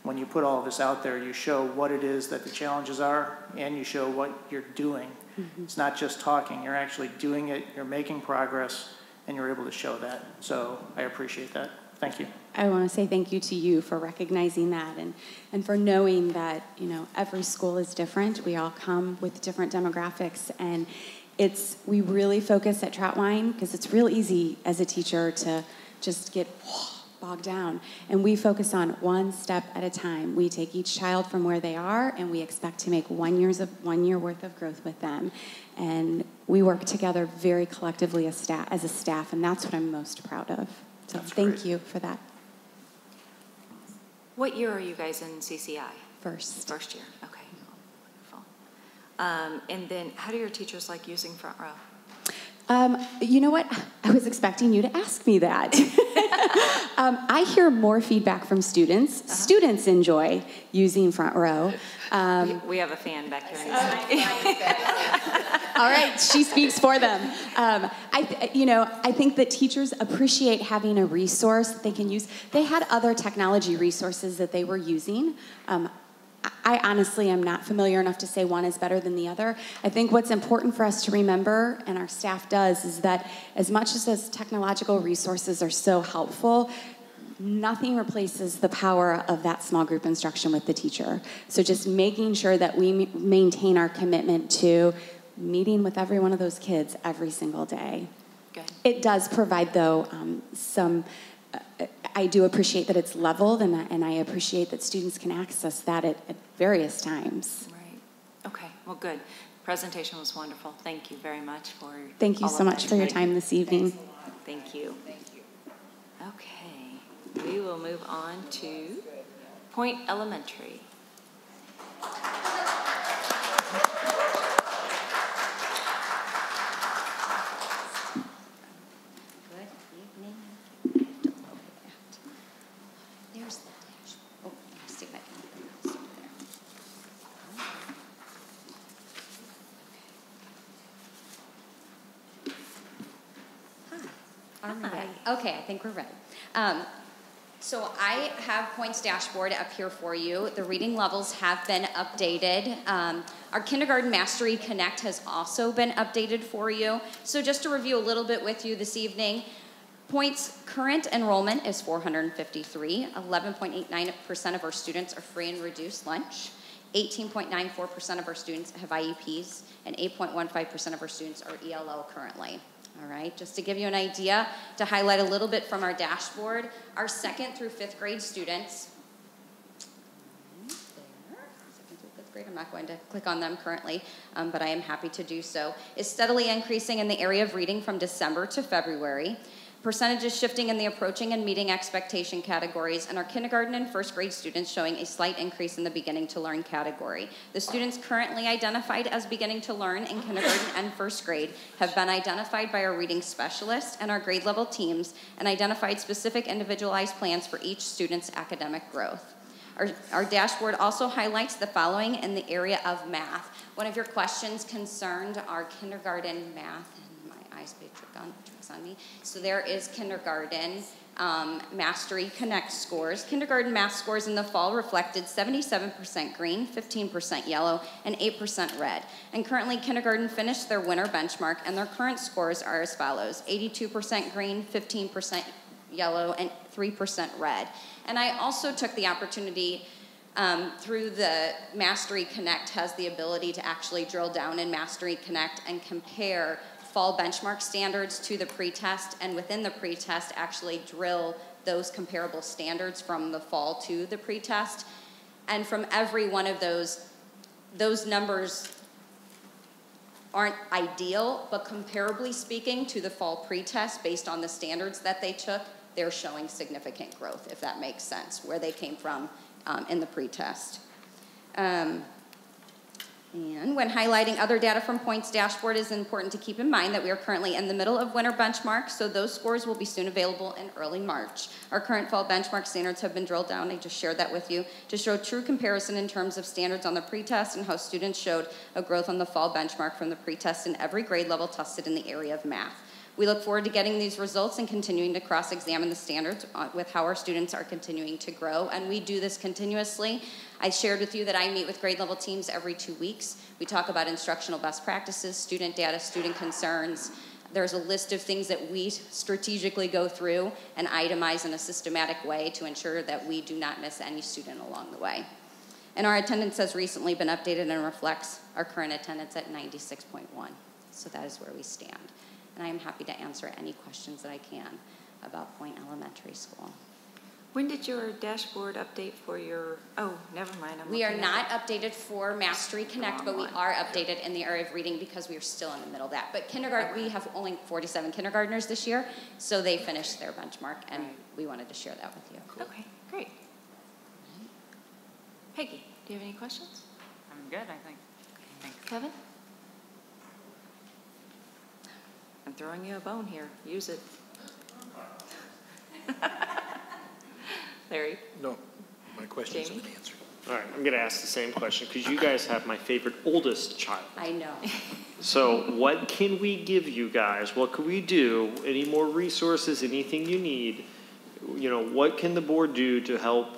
[SPEAKER 3] when you put all of this out there, you show what it is that the challenges are, and you show what you're doing. Mm-hmm. It's not just talking. You're actually doing it. You're making progress, and you're able to show that. So I appreciate that. Thank you.
[SPEAKER 4] I want to say thank you to you for recognizing that and for knowing that, you know, every school is different. We all come with different demographics, and we really focus at Trautwein because it's real easy as a teacher to just get bogged down. And we focus on one step at a time. We take each child from where they are, and we expect to make 1 year worth of growth with them. And we work together very collectively as a staff, and that's what I'm most proud of. So thank you for that.
[SPEAKER 1] What year are you guys in CCI?
[SPEAKER 4] First
[SPEAKER 1] year. Okay. Wonderful. And then, how do your teachers like using Front Row?
[SPEAKER 4] You know what? I was expecting you to ask me that. I hear more feedback from students. Uh-huh. Students enjoy using Front Row.
[SPEAKER 1] We have a fan back here.
[SPEAKER 4] All right, she speaks for them. I think that teachers appreciate having a resource that they can use. They had other technology resources that they were using. I honestly am not familiar enough to say one is better than the other. I think what's important for us to remember, and our staff does, is that as much as those technological resources are so helpful, nothing replaces the power of that small group instruction with the teacher. So just making sure that we maintain our commitment to meeting with every one of those kids every single day.
[SPEAKER 1] Good.
[SPEAKER 4] It does provide, though, I do appreciate that it's leveled, and I appreciate that students can access that at various times.
[SPEAKER 1] Right. Okay. Well, good. Presentation was wonderful. Thank you very much for.
[SPEAKER 4] Thank you so much for your time this evening.
[SPEAKER 1] Thank you. Thank you. Okay. We will move on to Point Elementary.
[SPEAKER 7] There's the dash. Oh, I stick my there. Hi. All right. Okay, I think we're ready. So I have Point's dashboard up here for you. The reading levels have been updated. Our Kindergarten Mastery Connect has also been updated for you. So just to review a little bit with you this evening, Point's current enrollment is 453. 11.89% of our students are free and reduced lunch. 18.94% of our students have IEPs, and 8.15% of our students are ELO currently. All right, just to give you an idea, to highlight a little bit from our dashboard, our 2nd through 5th grade students, second through 5th grade, I'm not going to click on them currently, but I am happy to do so, is steadily increasing in the area of reading from December to February. Percentages shifting in the approaching and meeting expectation categories, and our kindergarten and 1st grade students showing a slight increase in the beginning to learn category. The students currently identified as beginning to learn in kindergarten and 1st grade have been identified by our reading specialists and our grade level teams and identified specific individualized plans for each student's academic growth. Our dashboard also highlights the following in the area of math. One of your questions concerned our kindergarten math, and my eyes be tricks on me. So there is kindergarten Mastery Connect scores. Kindergarten math scores in the fall reflected 77% green, 15% yellow, and 8% red. And currently, kindergarten finished their winter benchmark, and their current scores are as follows: 82% green, 15% yellow, and 3% red. And I also took the opportunity through the Mastery Connect has the ability to actually drill down in Mastery Connect and compare fall benchmark standards to the pretest, and within the pretest actually drill those comparable standards from the fall to the pretest. And from every one of those numbers aren't ideal, but comparably speaking to the fall pretest based on the standards that they took, they're showing significant growth, if that makes sense, where they came from in the pretest. And when highlighting other data from Point's dashboard, it is important to keep in mind that we are currently in the middle of winter benchmarks, so those scores will be soon available in early March. Our current fall benchmark standards have been drilled down, I just shared that with you, to show true comparison in terms of standards on the pretest and how students showed a growth on the fall benchmark from the pretest in every grade level tested in the area of math. We look forward to getting these results and continuing to cross-examine the standards with how our students are continuing to grow, and we do this continuously. I shared with you that I meet with grade level teams every 2 weeks. We talk about instructional best practices, student data, student concerns, There's a list of things that we strategically go through and itemize in a systematic way to ensure that we do not miss any student along the way. And our attendance has recently been updated and reflects our current attendance at 96.1. So that is where we stand. And I am happy to answer any questions that I can about Point Elementary School.
[SPEAKER 1] When did your dashboard update for your, oh, never mind.
[SPEAKER 7] We are not updated for Mastery Connect, but we are updated in the area of reading because we are still in the middle of that. But kindergarten, we have only 47 kindergartners this year, so they finished their benchmark, and we wanted to share that with you.
[SPEAKER 1] Cool. Okay, great. Peggy, do you have any questions?
[SPEAKER 12] I'm good, I think. Thanks.
[SPEAKER 1] Kevin? I'm throwing you a bone here. Use it. Larry?
[SPEAKER 13] No, my questions have been answered.
[SPEAKER 15] All right, I'm going to ask the same question because you guys have my favorite oldest child.
[SPEAKER 7] I know.
[SPEAKER 15] So what can we give you guys? What can we do? Any more resources, anything you need? You know, what can the board do to help,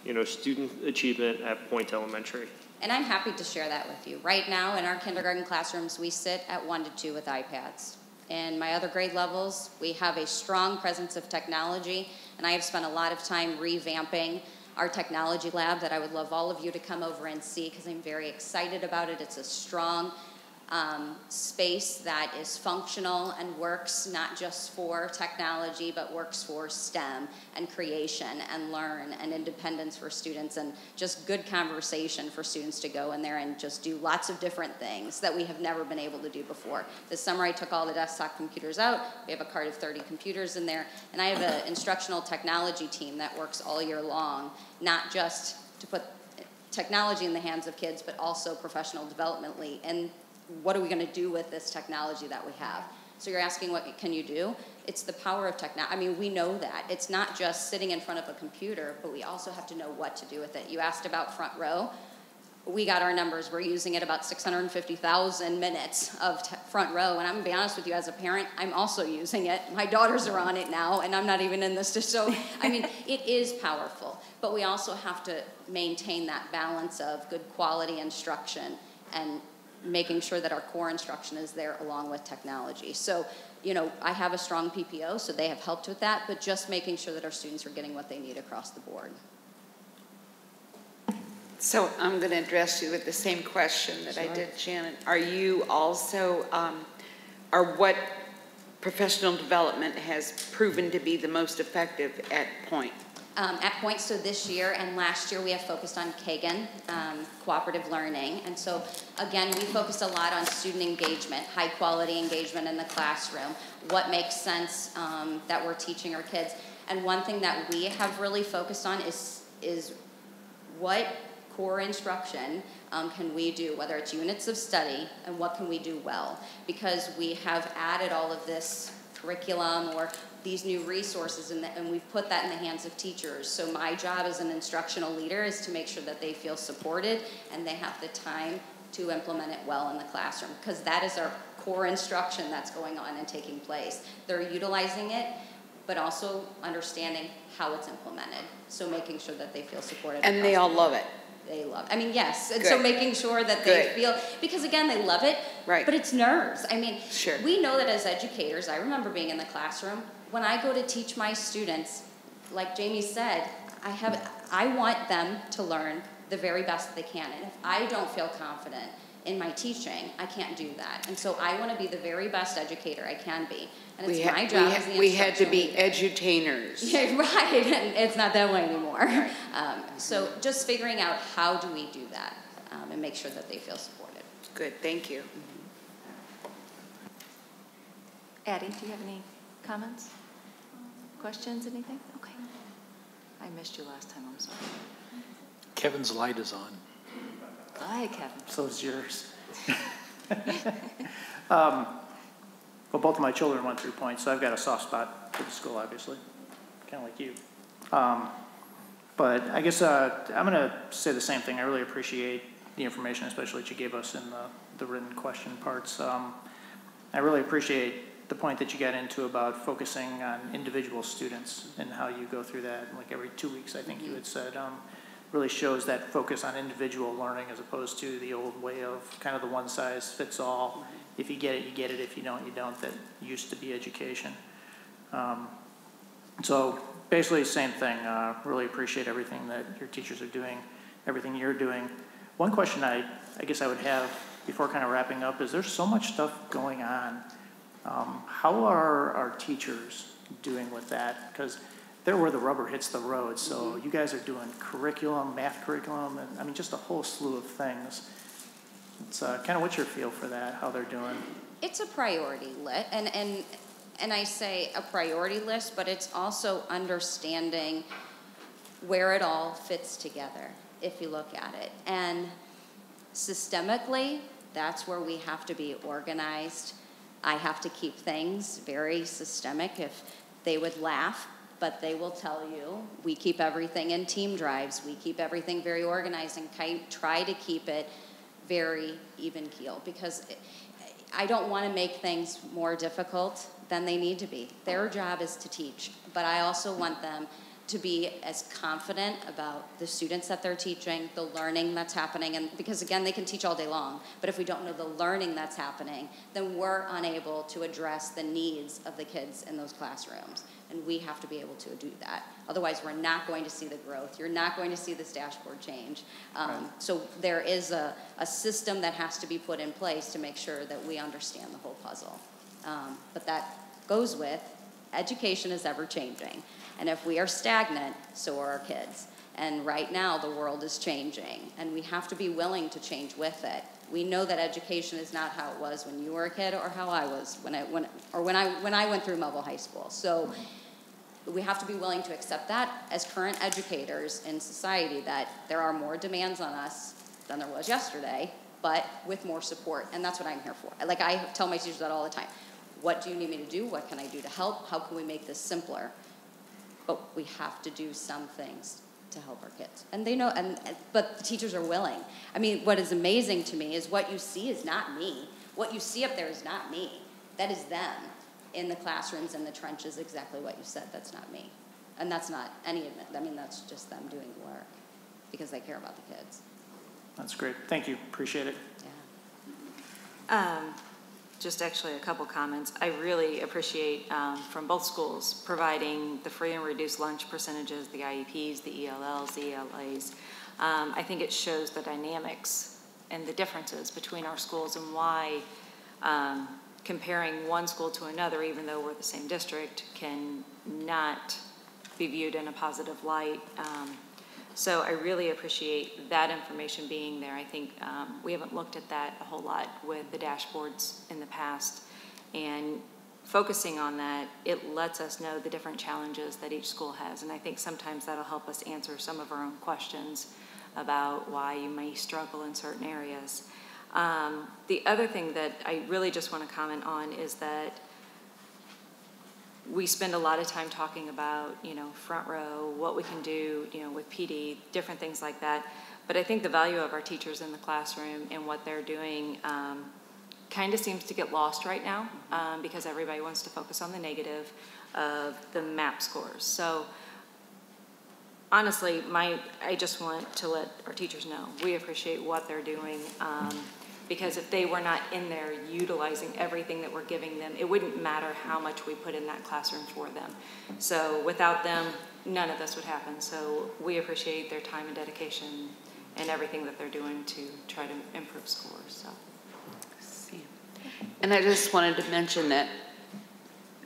[SPEAKER 15] you know, student achievement at Point Elementary?
[SPEAKER 7] And I'm happy to share that with you. Right now in our kindergarten classrooms, we sit at 1 to 2 with iPads. In my other grade levels, we have a strong presence of technology, and I have spent a lot of time revamping our technology lab that I would love all of you to come over and see because I'm very excited about it. It's a strong space that is functional and works not just for technology, but works for STEM and creation and learn and independence for students and just good conversation for students to go in there and just do lots of different things that we have never been able to do before. This summer I took all the desktop computers out. We have a cart of 30 computers in there, and I have an instructional technology team that works all year long, not just to put technology in the hands of kids, but also professional developmentally. And what are we going to do with this technology that we have? So you're asking what can you do? It's the power of technology. I mean, we know that. It's not just sitting in front of a computer, but we also have to know what to do with it. You asked about Front Row. We got our numbers. We're using it about 650,000 minutes of Front Row. And I'm going to be honest with you, as a parent, I'm also using it. My daughters are on it now, and I'm not even in this. So, I mean, it is powerful. But we also have to maintain that balance of good quality instruction and making sure that our core instruction is there along with technology. So, you know, I have a strong PPO, so they have helped with that, but just making sure that our students are getting what they need across the board.
[SPEAKER 16] So I'm going to address you with the same question that I did Shannon. Are you also, or what professional development has proven to be the most effective at Point?
[SPEAKER 7] At Point, so this year and last year we have focused on Kagan, cooperative learning. And so again, we focused a lot on student engagement, high quality engagement in the classroom, what makes sense that we're teaching our kids. And one thing that we have really focused on is what core instruction can we do, whether it's units of study, and what can we do well? Because we have added all of this curriculum or these new resources and we've put that in the hands of teachers. So my job as an instructional leader is to make sure that they feel supported and they have the time to implement it well in the classroom, because that is our core instruction that's going on and taking place. They're utilizing it, but also understanding how it's implemented. So making sure that they feel supported.
[SPEAKER 16] And they all love it.
[SPEAKER 7] They love it. I mean, yes. And
[SPEAKER 16] Good.
[SPEAKER 7] so making sure that they feel, because again, they love it,
[SPEAKER 16] right.
[SPEAKER 7] But it's nerves. I mean,
[SPEAKER 16] sure.
[SPEAKER 7] We know that as educators, I remember being in the classroom, when I go to teach my students, like Jamie said, I want them to learn the very best they can. And if I don't feel confident in my teaching, I can't do that. And so I want to be the very best educator I can be. And it's my job as the
[SPEAKER 16] we had to be edutainers.
[SPEAKER 7] Yeah, right. And it's not that way anymore. Right. So just figuring out how do we do that and make sure that they feel supported.
[SPEAKER 16] Good. Thank you.
[SPEAKER 1] Addie, do you have any comments? Questions, anything? Okay. I missed you last time, I'm sorry.
[SPEAKER 13] Kevin's light is on.
[SPEAKER 1] Hi, Kevin.
[SPEAKER 3] So is yours. Well, both of my children went through Point, so I've got a soft spot for the school, obviously, kind of like you. But I guess I'm going to say the same thing. I really appreciate the information, especially that you gave us in the written question parts. I really appreciate the point that you got into about focusing on individual students and how you go through that, like every 2 weeks, I think you had said. really shows that focus on individual learning as opposed to the old way of kind of the one size fits all. If you get it, you get it. If you don't, you don't. That used to be education. So basically, same thing. Really appreciate everything that your teachers are doing, everything you're doing. One question I guess I would have before kind of wrapping up is there's so much stuff going on. How are our teachers doing with that? Because they're where the rubber hits the road. So you guys are doing curriculum, math curriculum, and I mean just a whole slew of things. It's kind of what's your feel for that, how they're doing?
[SPEAKER 7] It's a priority list, and I say a priority list, but it's also understanding where it all fits together, if you look at it. And systemically, that's where we have to be organized. I have to keep things very systemic. If they would laugh, but they will tell you, we keep everything in team drives. We keep everything very organized and try to keep it very even keel, because I don't want to make things more difficult than they need to be. Their job is to teach, but I also want them to be as confident about the students that they're teaching, the learning that's happening, and because again, they can teach all day long, but if we don't know the learning that's happening, then we're unable to address the needs of the kids in those classrooms, and we have to be able to do that. Otherwise, we're not going to see the growth. You're not going to see this dashboard change. So there is a system that has to be put in place to make sure that we understand the whole puzzle. But that goes with education is ever changing. And if we are stagnant, so are our kids. And right now, the world is changing, and we have to be willing to change with it. We know that education is not how it was when you were a kid, or how I was when I went through Mehlville High School. So we have to be willing to accept that as current educators in society, that there are more demands on us than there was yesterday, but with more support. And that's what I'm here for. Like I tell my teachers that all the time. What do you need me to do? What can I do to help? How can we make this simpler? But we have to do some things to help our kids. And they know, but the teachers are willing. I mean, what is amazing to me is what you see is not me. What you see up there is not me. That is them in the classrooms, in the trenches, exactly what you said. That's not me. And that's not any of it. I mean, that's just them doing the work because they care about the kids.
[SPEAKER 3] That's great. Thank you. Appreciate it.
[SPEAKER 1] Yeah. Just actually a couple comments. I really appreciate from both schools providing the free and reduced lunch percentages, the IEPs, the ELLs, the ELAs. I think it shows the dynamics and the differences between our schools and why comparing one school to another, even though we're the same district, can not be viewed in a positive light. So I really appreciate that information being there. I think we haven't looked at that a whole lot with the dashboards in the past, and focusing on that, it lets us know the different challenges that each school has, and I think sometimes that'll help us answer some of our own questions about why you may struggle in certain areas. The other thing that I really just want to comment on is that we spend a lot of time talking about, front row, what we can do, with PD, different things like that. But I think the value of our teachers in the classroom and what they're doing kind of seems to get lost right now because everybody wants to focus on the negative of the MAP scores. So honestly, I just want to let our teachers know we appreciate what they're doing. Because if they were not in there utilizing everything that we're giving them, it wouldn't matter how much we put in that classroom for them. So without them, none of this would happen. So we appreciate their time and dedication and everything that they're doing to try to improve scores. So.
[SPEAKER 16] And I just wanted to mention that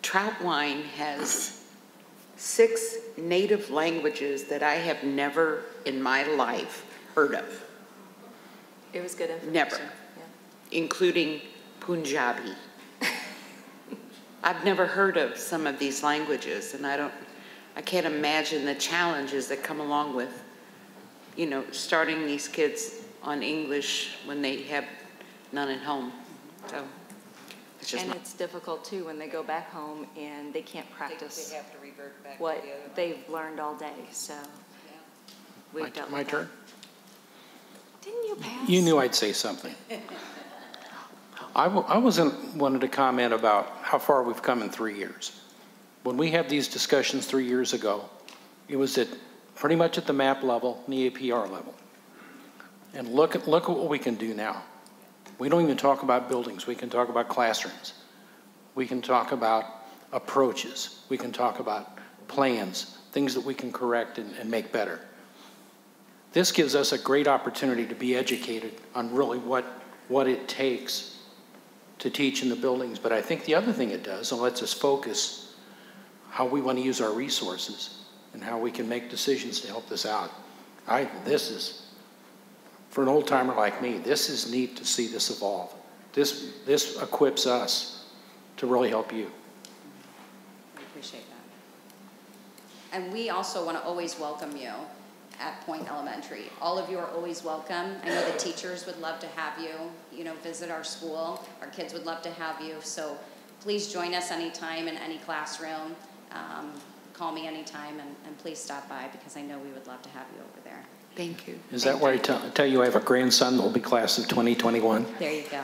[SPEAKER 16] Trautwein has 6 native languages that I have never in my life heard of.
[SPEAKER 1] It was good information.
[SPEAKER 16] Never. Including Punjabi. I've never heard of some of these languages, and I can't imagine the challenges that come along with, starting these kids on English when they have none at home. So it's just
[SPEAKER 1] it's difficult too when they go back home and they can't practice.
[SPEAKER 16] They have to revert back
[SPEAKER 1] what
[SPEAKER 16] to the other
[SPEAKER 1] they've learned all day. So we've dealt with
[SPEAKER 13] my turn.
[SPEAKER 1] Didn't you pass?
[SPEAKER 13] You knew I'd say something. I wanted to comment about how far we've come in 3 years. When we had these discussions 3 years ago, it was at pretty much at the MAP level and the APR level. And look at what we can do now. We don't even talk about buildings. We can talk about classrooms. We can talk about approaches. We can talk about plans, things that we can correct and make better. This gives us a great opportunity to be educated on really what it takes to teach in the buildings. But I think the other thing it does, it lets us focus how we want to use our resources and how we can make decisions to help this out. This is, for an old timer like me, this is neat to see this evolve. This equips us to really help you.
[SPEAKER 7] I appreciate that. And we also want to always welcome you at Point Elementary. All of you are always welcome. I know the teachers would love to have you, visit our school. Our kids would love to have you. So please join us anytime in any classroom. Call me anytime and please stop by because I know we would love to have you over there.
[SPEAKER 16] Thank you.
[SPEAKER 13] Is that where I tell you I have a grandson that will be class of 2021?
[SPEAKER 7] There you go.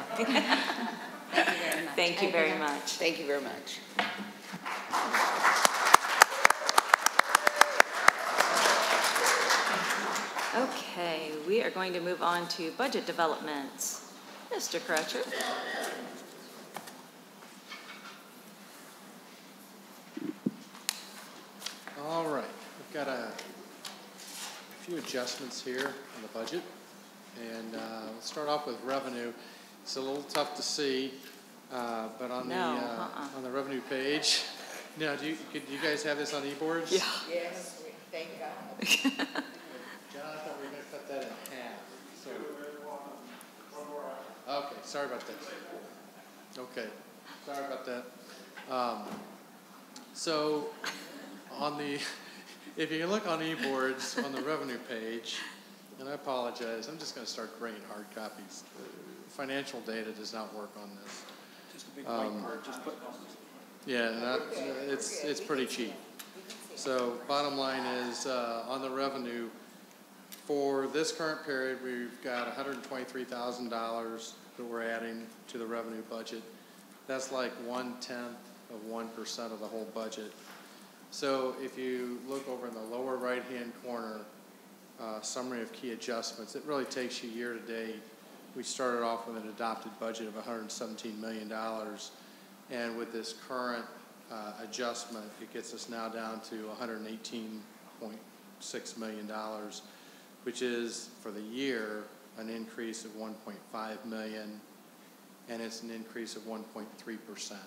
[SPEAKER 1] Thank you very much.
[SPEAKER 16] Thank you very much.
[SPEAKER 1] Okay, we are going to move on to budget developments. Mr. Crutcher.
[SPEAKER 17] All right, we've got a few adjustments here on the budget. And let's start off with revenue. It's a little tough to see, but on the revenue page. Now, do you guys have this on e-boards?
[SPEAKER 1] Yeah.
[SPEAKER 16] Yes, thank God.
[SPEAKER 17] John, I thought we were going to cut that in half. So, okay, sorry about that. Okay, sorry about that. So, on the, if you look on e-boards on the revenue page, and I apologize, I'm just going to start bringing hard copies. Financial data does not work on this.
[SPEAKER 13] Just a big white card, just put numbers.
[SPEAKER 17] Yeah, it's pretty cheap. So bottom line is on the revenue, for this current period, we've got $123,000 that we're adding to the revenue budget. That's like 1/10 of 1% of the whole budget. So if you look over in the lower right-hand corner, summary of key adjustments, it really takes you year to date. We started off with an adopted budget of $117 million, and with this current adjustment, it gets us now down to $118.6 million, which is, for the year, an increase of $1.5 million, and it's an increase of 1.3%.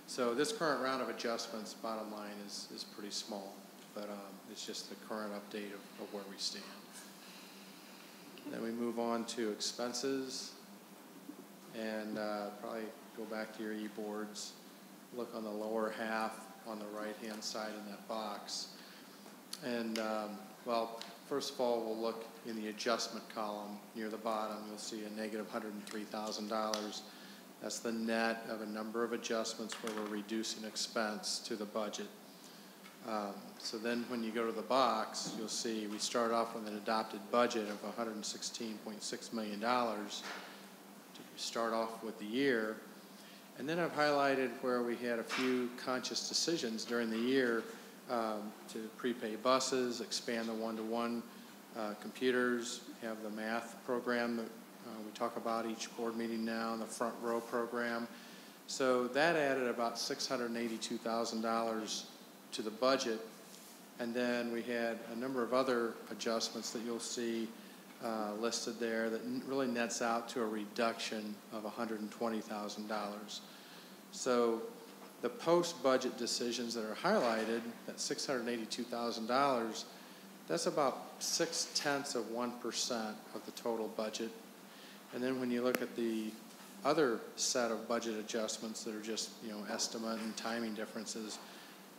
[SPEAKER 17] So this current round of adjustments, bottom line, is pretty small, but it's just the current update of where we stand. Then we move on to expenses, and probably go back to your e-boards. Look on the lower half on the right-hand side in that box. And, well, first of all, we'll look in the adjustment column near the bottom. You'll see a negative $103,000. That's the net of a number of adjustments where we're reducing expense to the budget. So then when you go to the box, you'll see we start off with an adopted budget of $116.6 million to start off with the year. And then I've highlighted where we had a few conscious decisions during the year to prepay buses, expand the one-to-one computers, have the math program that we talk about each board meeting now, and the front row program. So that added about $682,000 to the budget. And then we had a number of other adjustments that you'll see listed there that really nets out to a reduction of $120,000. So the post-budget decisions that are highlighted, that $682,000, that's about 0.6% of 1% of the total budget. And then when you look at the other set of budget adjustments that are just, estimate and timing differences,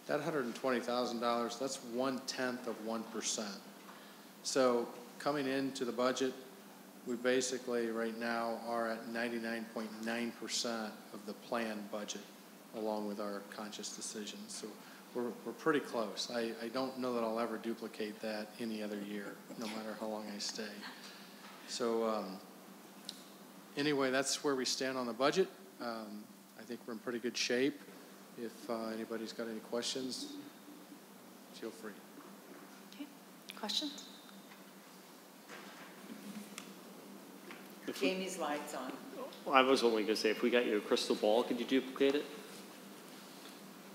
[SPEAKER 17] that $120,000, that's 0.1% of 1%. So coming into the budget, we basically right now are at 99.9% of the planned budget, along with our conscious decisions. So we're pretty close. I don't know that I'll ever duplicate that any other year, no matter how long I stay. So anyway, that's where we stand on the budget. I think we're in pretty good shape. If anybody's got any questions, feel free.
[SPEAKER 1] Okay. questions?
[SPEAKER 9] Jamie's light's on.
[SPEAKER 15] I was only going to say, if we got you a crystal ball, could you duplicate it?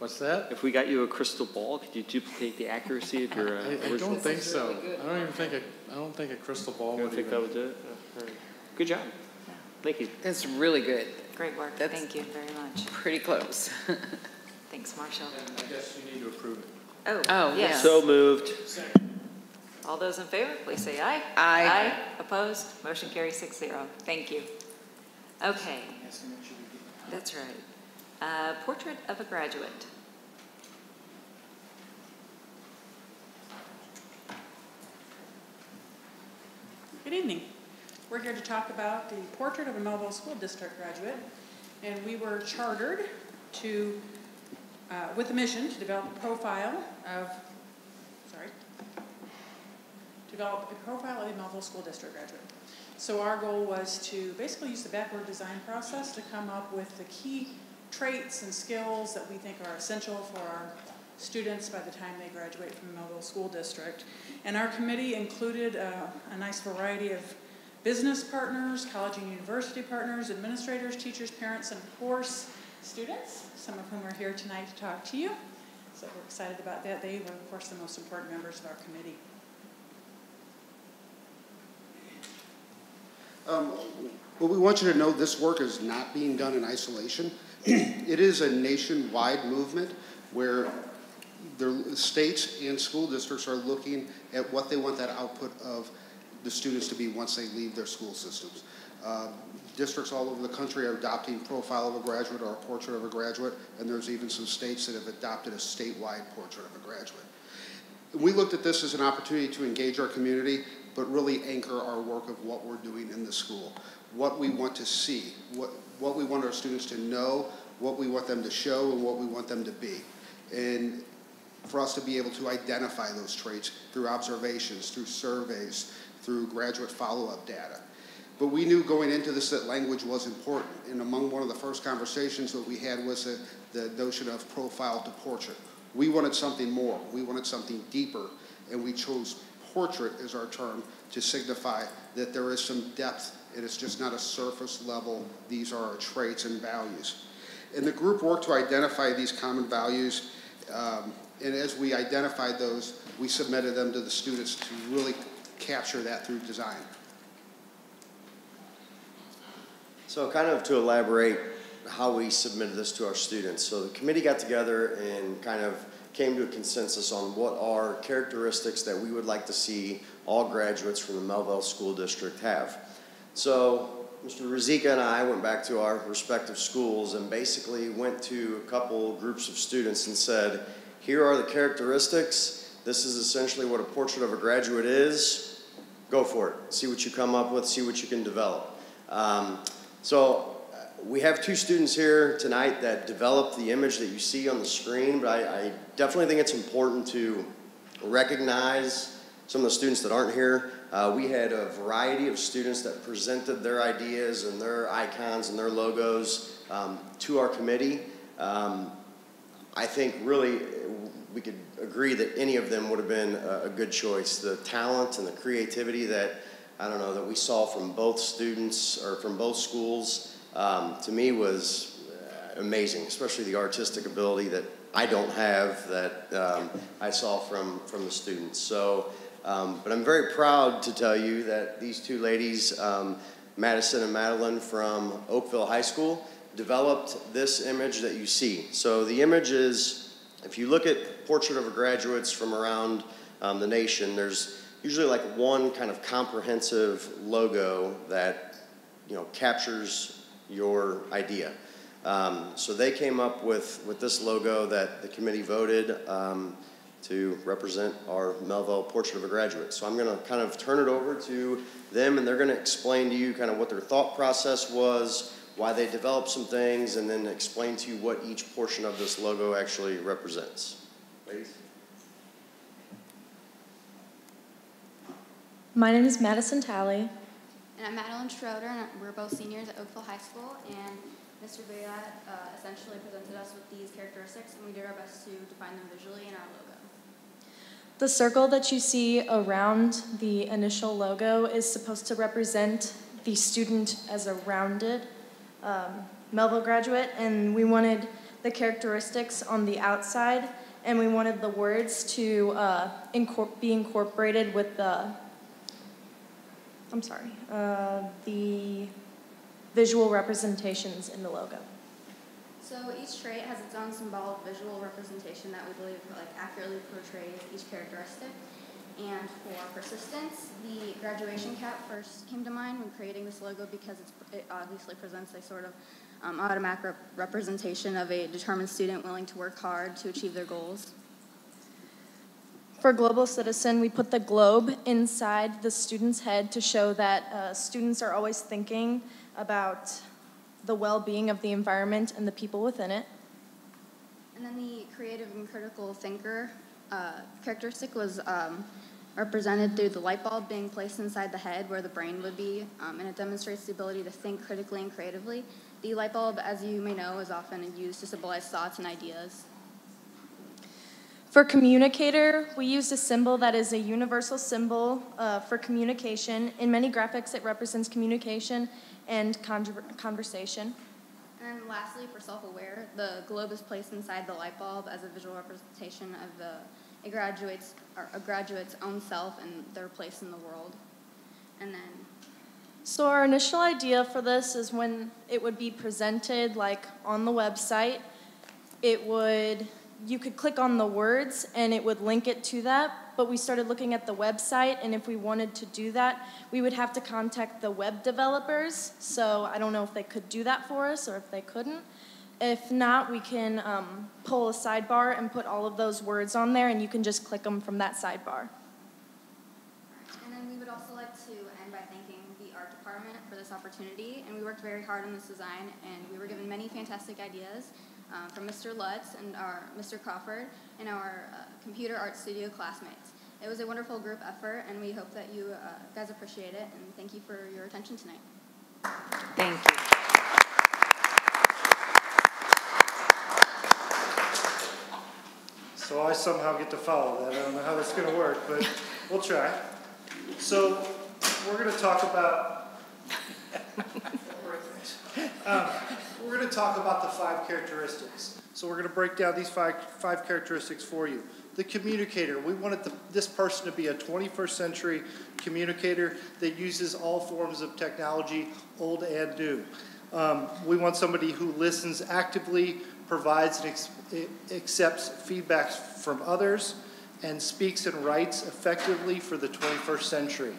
[SPEAKER 17] What's that?
[SPEAKER 15] If we got you a crystal ball, could you duplicate the accuracy of your
[SPEAKER 17] I don't think so. I don't think a crystal ball would
[SPEAKER 15] think that would do it? All right. Good job. Thank you.
[SPEAKER 2] That's really good.
[SPEAKER 1] Great work.
[SPEAKER 2] That's
[SPEAKER 1] Thank you very much.
[SPEAKER 2] Pretty close.
[SPEAKER 1] Thanks, Marshall.
[SPEAKER 17] I guess you need to approve it.
[SPEAKER 2] Oh,
[SPEAKER 1] yes.
[SPEAKER 15] So moved.
[SPEAKER 1] All those in favor, please say aye.
[SPEAKER 2] Aye.
[SPEAKER 1] Opposed? Motion carries 6-0. Thank you. Okay. That's right. Portrait of a graduate.
[SPEAKER 18] Good evening. We're here to talk about the portrait of a Mehlville School District graduate, and we were chartered to, with a mission to develop a profile of a Mehlville School District graduate. So our goal was to basically use the backward design process to come up with the key traits and skills that we think are essential for our students by the time they graduate from the Mehlville School District. And our committee included a nice variety of business partners, college and university partners, administrators, teachers, parents, and of course, students, some of whom are here tonight to talk to you. So we're excited about that. They were, of course, the most important members of our committee.
[SPEAKER 19] Well, we want you to know this work is not being done in isolation. It is a nationwide movement where the states and school districts are looking at what they want that output of the students to be once they leave their school systems. Districts all over the country are adopting profile of a graduate or a portrait of a graduate, and there's even some states that have adopted a statewide portrait of a graduate. We looked at this as an opportunity to engage our community, but really anchor our work of what we're doing in the school, what we want to see, what we want our students to know, what we want them to show, and what we want them to be. And for us to be able to identify those traits through observations, through surveys, through graduate follow-up data. But we knew going into this that language was important. And among one of the first conversations that we had was the notion of profile to portrait. We wanted something more. We wanted something deeper. And we chose portrait as our term to signify that there is some depth and it's just not a surface level, these are our traits and values. And the group worked to identify these common values, and as we identified those, we submitted them to the students to really capture that through design.
[SPEAKER 20] So kind of to elaborate how we submitted this to our students. So the committee got together and kind of came to a consensus on what are characteristics that we would like to see all graduates from the Mehlville School District have. So Mr. Rizika and I went back to our respective schools and basically went to a couple groups of students and said, here are the characteristics. This is essentially what a portrait of a graduate is. Go for it. See what you come up with. See what you can develop. We have two students here tonight that developed the image that you see on the screen, but I definitely think it's important to recognize some of the students that aren't here. We had a variety of students that presented their ideas and their icons and their logos to our committee. I think really we could agree that any of them would have been a good choice. The talent and the creativity that, I don't know, that we saw from both students or from both schools to me was amazing, especially the artistic ability that I don't have that I saw from the students. So, but I'm very proud to tell you that these two ladies, Madison and Madeline from Oakville High School, developed this image that you see. So the image is, if you look at portrait of graduates from around the nation, there's usually like one kind of comprehensive logo that, you know, captures your idea. So they came up with this logo that the committee voted to represent our Mehlville Portrait of a Graduate. So I'm going to kind of turn it over to them, and they're going to explain to you kind of what their thought process was, why they developed some things, and then explain to you what each portion of this logo actually represents. Ladies?
[SPEAKER 21] My name is Madison Talley.
[SPEAKER 22] And I'm Madeline Schroeder, and we're both seniors at Oakville High School, and Mr. Bayat essentially presented us with these characteristics, and we did our best to define them visually in our logo.
[SPEAKER 21] The circle that you see around the initial logo is supposed to represent the student as a rounded Mehlville graduate, and we wanted the characteristics on the outside, and we wanted the words to be incorporated with the visual representations in the logo.
[SPEAKER 22] So each trait has its own symbolic visual representation that we believe accurately portrays each characteristic. And for persistence, the graduation cap first came to mind when creating this logo because it obviously presents a sort of automatic representation of a determined student willing to work hard to achieve their goals.
[SPEAKER 21] For global citizen, we put the globe inside the student's head to show that students are always thinking about the well-being of the environment and the people within it.
[SPEAKER 22] And then the creative and critical thinker characteristic was represented through the light bulb being placed inside the head where the brain would be, and it demonstrates the ability to think critically and creatively. The light bulb, as you may know, is often used to symbolize thoughts and ideas.
[SPEAKER 21] For communicator, we used a symbol that is a universal symbol for communication. In many graphics, it represents communication and conversation.
[SPEAKER 22] And then lastly, for self-aware, the globe is placed inside the light bulb as a visual representation of a graduate's own self and their place in the world. And then
[SPEAKER 21] so our initial idea for this is when it would be presented like on the website, you could click on the words and it would link it to that, but we started looking at the website, and if we wanted to do that, we would have to contact the web developers, so I don't know if they could do that for us or if they couldn't. If not, we can pull a sidebar and put all of those words on there, and you can just click them from that sidebar.
[SPEAKER 22] And then we would also like to end by thanking the art department for this opportunity, and we worked very hard on this design, and we were given many fantastic ideas from Mr. Lutz and Mr. Crawford and our computer art studio classmates. It was a wonderful group effort, and we hope that you guys appreciate it, and thank you for your attention tonight.
[SPEAKER 1] Thank you.
[SPEAKER 5] So I somehow get to follow that. I don't know how that's going to work, but we'll try. So we're going to talk about the 5 characteristics. So we're going to break down these five characteristics for you. The communicator. We wanted this person to be a 21st century communicator that uses all forms of technology, old and new. We want somebody who listens actively, provides and accepts feedback from others, and speaks and writes effectively for the 21st century.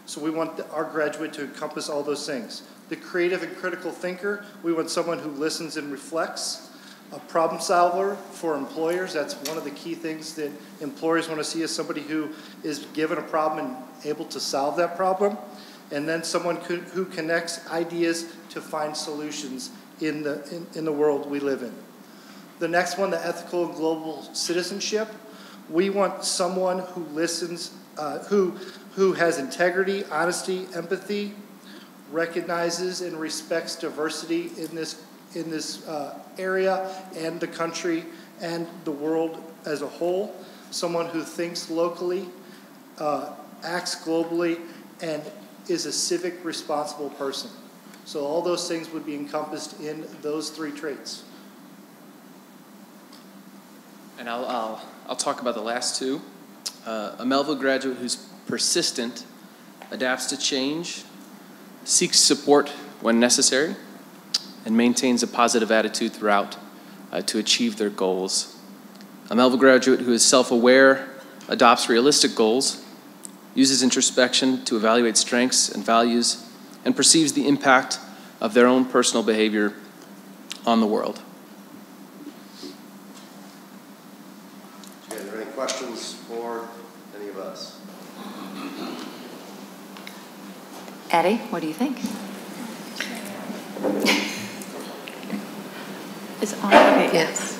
[SPEAKER 5] So we want our graduate to encompass all those things. The creative and critical thinker, we want someone who listens and reflects. A problem solver for employers, that's one of the key things that employers want to see, is somebody who is given a problem and able to solve that problem. And then someone who connects ideas to find solutions in the world we live in. The next one, the ethical and global citizenship. We want someone who listens, who has integrity, honesty, empathy, recognizes and respects diversity in this area and the country and the world as a whole. Someone who thinks locally, acts globally, and is a civic responsible person. So all those things would be encompassed in those 3 traits.
[SPEAKER 6] And I'll talk about the last 2. A Mehlville graduate who's persistent, adapts to change, seeks support when necessary, and maintains a positive attitude throughout to achieve their goals. A Mehlville graduate who is self-aware, adopts realistic goals, uses introspection to evaluate strengths and values, and perceives the impact of their own personal behavior on the world.
[SPEAKER 20] Do you guys have any questions for any of us?
[SPEAKER 1] Eddie, what do you think?
[SPEAKER 11] It's on. Okay. Yes.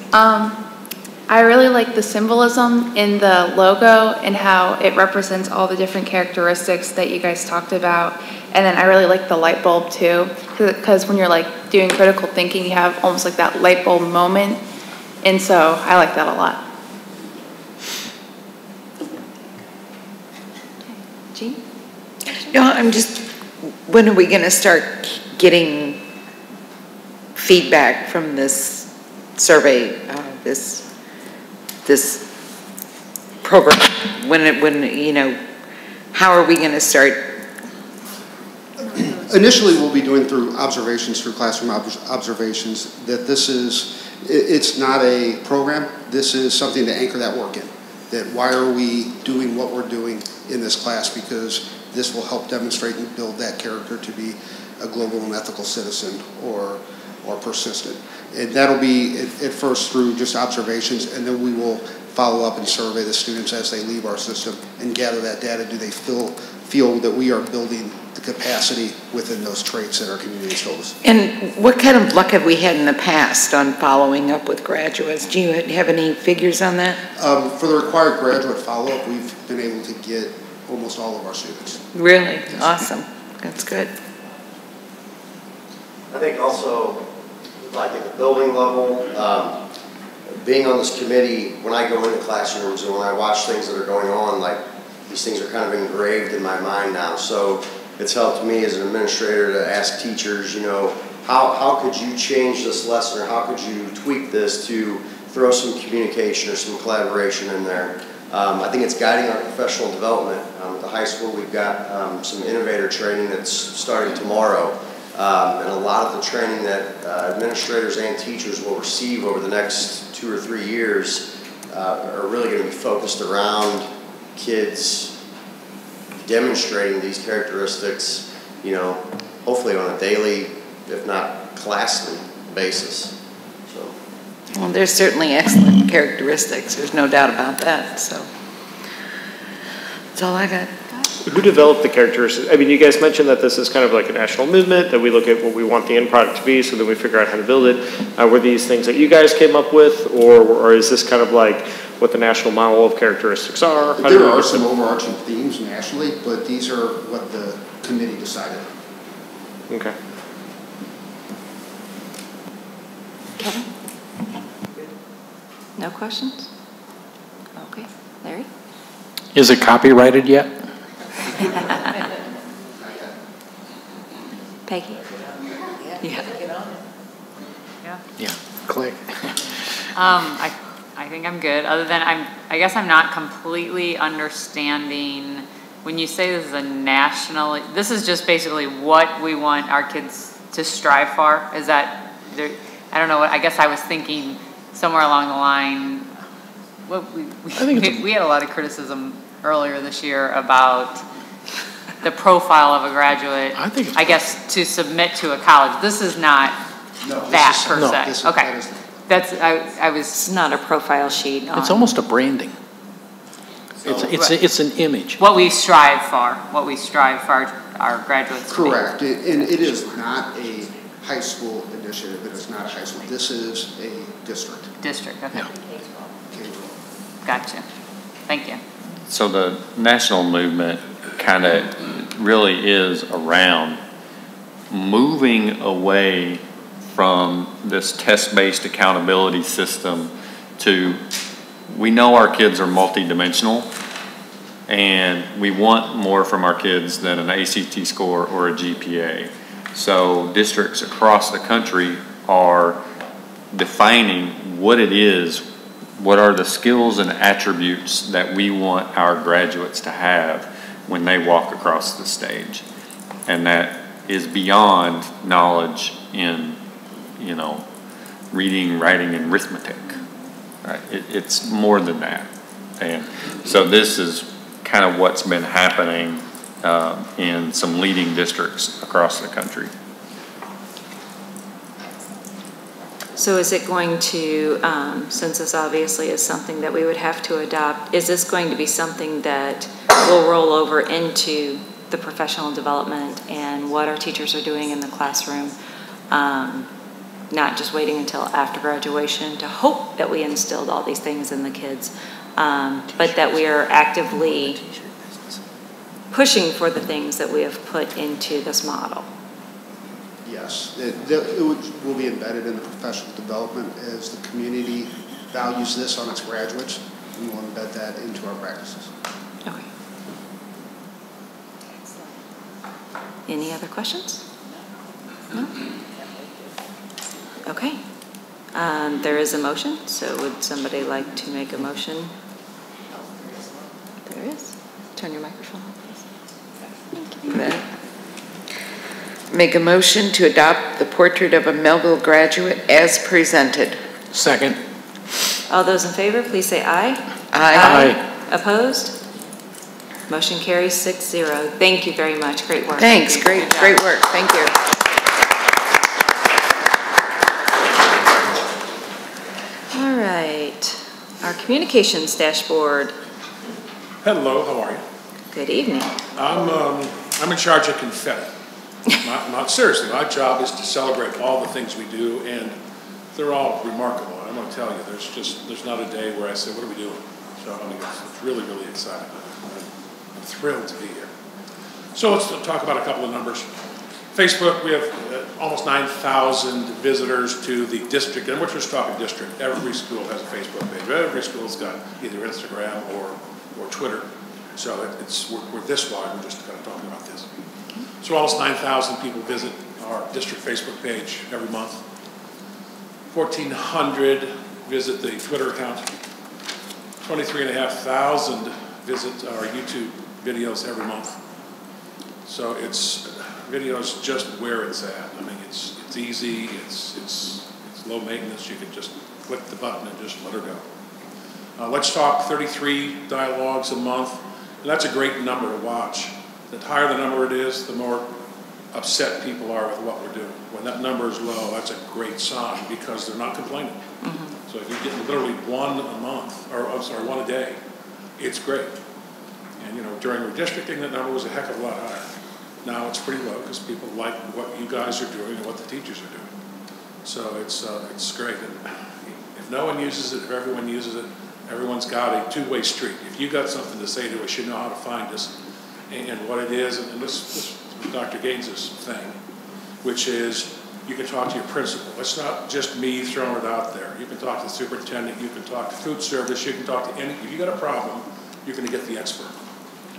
[SPEAKER 11] I really like the symbolism in the logo and how it represents all the different characteristics that you guys talked about. And then I really like the light bulb too, because when you're like doing critical thinking, you have almost like that light bulb moment. And so I like that a lot.
[SPEAKER 1] Jean?
[SPEAKER 16] No, I'm just, when are we going to start getting feedback from this survey, this program? When you know, how are we going to start?
[SPEAKER 19] Initially, we'll be doing through observations, through classroom observations, that this is, it's not a program. This is something to anchor that work in. That why are we doing what we're doing in this class? Because this will help demonstrate and build that character to be a global and ethical citizen or persistent. And that'll be at first through just observations, and then we will follow up and survey the students as they leave our system and gather that data. Do they feel that we are building the capacity within those traits that our community has told us?
[SPEAKER 16] And what kind of luck have we had in the past on following up with graduates? Do you have any figures on that?
[SPEAKER 19] For the required graduate follow-up, we've been able to get almost all of our students.
[SPEAKER 16] Really? Awesome. That's good.
[SPEAKER 20] I think also, like at the building level, being on this committee, when I go into classrooms and when I watch things that are going on, like these things are kind of engraved in my mind now. So it's helped me as an administrator to ask teachers, you know, how could you change this lesson, or how could you tweak this to throw some communication or some collaboration in there. I think it's guiding our professional development. At the high school, we've got some innovator training that's starting tomorrow. And a lot of the training that administrators and teachers will receive over the next 2 or 3 years are really going to be focused around kids demonstrating these characteristics, you know, hopefully on a daily, if not classly, basis. So.
[SPEAKER 16] Well, there's certainly excellent characteristics. There's no doubt about that. So that's all I got.
[SPEAKER 15] Who developed the characteristics? I mean, you guys mentioned that this is kind of like a national movement, that we look at what we want the end product to be, so then we figure out how to build it. Were these things that you guys came up with, or is this kind of like what the national model of characteristics are?
[SPEAKER 19] There are some overarching themes nationally, but these are what the committee decided.
[SPEAKER 15] Okay.
[SPEAKER 1] Kevin? No questions? Okay. Larry?
[SPEAKER 13] Is it copyrighted yet?
[SPEAKER 1] Peggy? Yeah.
[SPEAKER 13] Yeah. Click.
[SPEAKER 12] I think I'm good. Other than I guess I'm not completely understanding when you say this is a national. This is just basically what we want our kids to strive for. Is that I don't know. I guess I was thinking somewhere along the line. We had a lot of criticism earlier this year about the profile of a graduate, I guess, to submit to a college. This is not per se. Okay. I was.
[SPEAKER 1] It's not a profile sheet.
[SPEAKER 13] It's almost a branding. It's an image.
[SPEAKER 12] What we strive for our graduates.
[SPEAKER 19] Correct. And it is not a high school initiative. It is not a high school. This is a district.
[SPEAKER 12] District, okay.
[SPEAKER 19] Yeah.
[SPEAKER 12] Gotcha. Thank you.
[SPEAKER 14] So the national movement kind of really is around moving away from this test-based accountability system to, we know our kids are multidimensional and we want more from our kids than an ACT score or a GPA. So districts across the country are defining what it is, what are the skills and attributes that we want our graduates to have when they walk across the stage. And that is beyond knowledge in, you know, reading, writing, and arithmetic. Right? It's more than that. And so this is kind of what's been happening in some leading districts across the country.
[SPEAKER 1] So is it going to, since this obviously is something that we would have to adopt, is this going to be something that will roll over into the professional development and what our teachers are doing in the classroom, not just waiting until after graduation to hope that we instilled all these things in the kids, but that we are actively pushing for the things that we have put into this model?
[SPEAKER 19] Yes, it will be embedded in the professional development as the community values this on its graduates, and we'll embed that into our practices.
[SPEAKER 1] Okay. Any other questions? No? Okay. There is a motion, so would somebody like to make a motion? There is. Turn your microphone on, please. Thank you.
[SPEAKER 16] Make a motion to adopt the portrait of a Mehlville graduate as presented.
[SPEAKER 13] Second.
[SPEAKER 1] All those in favor, please say aye.
[SPEAKER 16] Aye.
[SPEAKER 1] Aye. Opposed? Motion carries 6-0. Thank you very much. Great work.
[SPEAKER 16] Thanks. Great work. Thank you.
[SPEAKER 1] All right. Our communications dashboard.
[SPEAKER 8] Hello, how are you?
[SPEAKER 1] Good evening.
[SPEAKER 8] I'm in charge of confetti. Not seriously, my job is to celebrate all the things we do, and they're all remarkable. I'm going to tell you, there's not a day where I say, what are we doing? So I mean, it's really, really exciting. I'm thrilled to be here. So let's talk about a couple of numbers. Facebook, we have almost 9,000 visitors to the district, and we're just talking district. Every school has a Facebook page. Every school's got either Instagram or Twitter. So we're this wide, we're just kind of talking about this. So almost 9,000 people visit our district Facebook page every month. 1,400 visit the Twitter account. 23,500 visit our YouTube videos every month. So video's just where it's at. I mean, it's easy, it's low maintenance. You can just click the button and just let her go. Let's Talk, 33 dialogues a month, and that's a great number to watch. The higher the number it is, the more upset people are with what we're doing. When that number is low, that's a great sign because they're not complaining. Mm-hmm. So if you get literally one a month, or I'm sorry, one a day, it's great. And during redistricting, that number was a heck of a lot higher. Now it's pretty low because people like what you guys are doing and what the teachers are doing. So it's great. And if no one uses it, if everyone uses it, everyone's got a two-way street. If you got something to say to us, you know how to find us and what it is. And this is Dr. Gaines's thing, which is you can talk to your principal. It's not just me throwing it out there. You can talk to the superintendent. You can talk to food service. You can talk to if you got a problem, you're going to get the expert.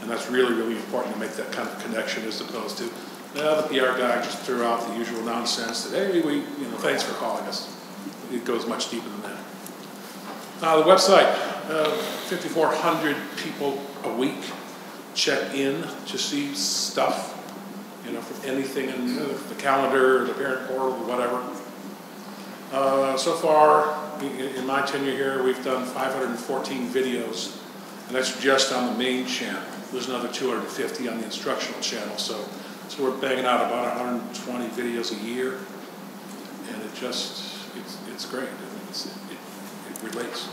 [SPEAKER 8] And that's really, really important to make that kind of connection as opposed to, the PR guy just threw out the usual nonsense that, hey, thanks for calling us. It goes much deeper than that. The website, 5,400 people a week check in to see stuff, for anything in the calendar, the parent portal, whatever. So far, in my tenure here, we've done 514 videos, and that's just on the main channel. There's another 250 on the instructional channel, so we're banging out about 120 videos a year, and it's great. It relates.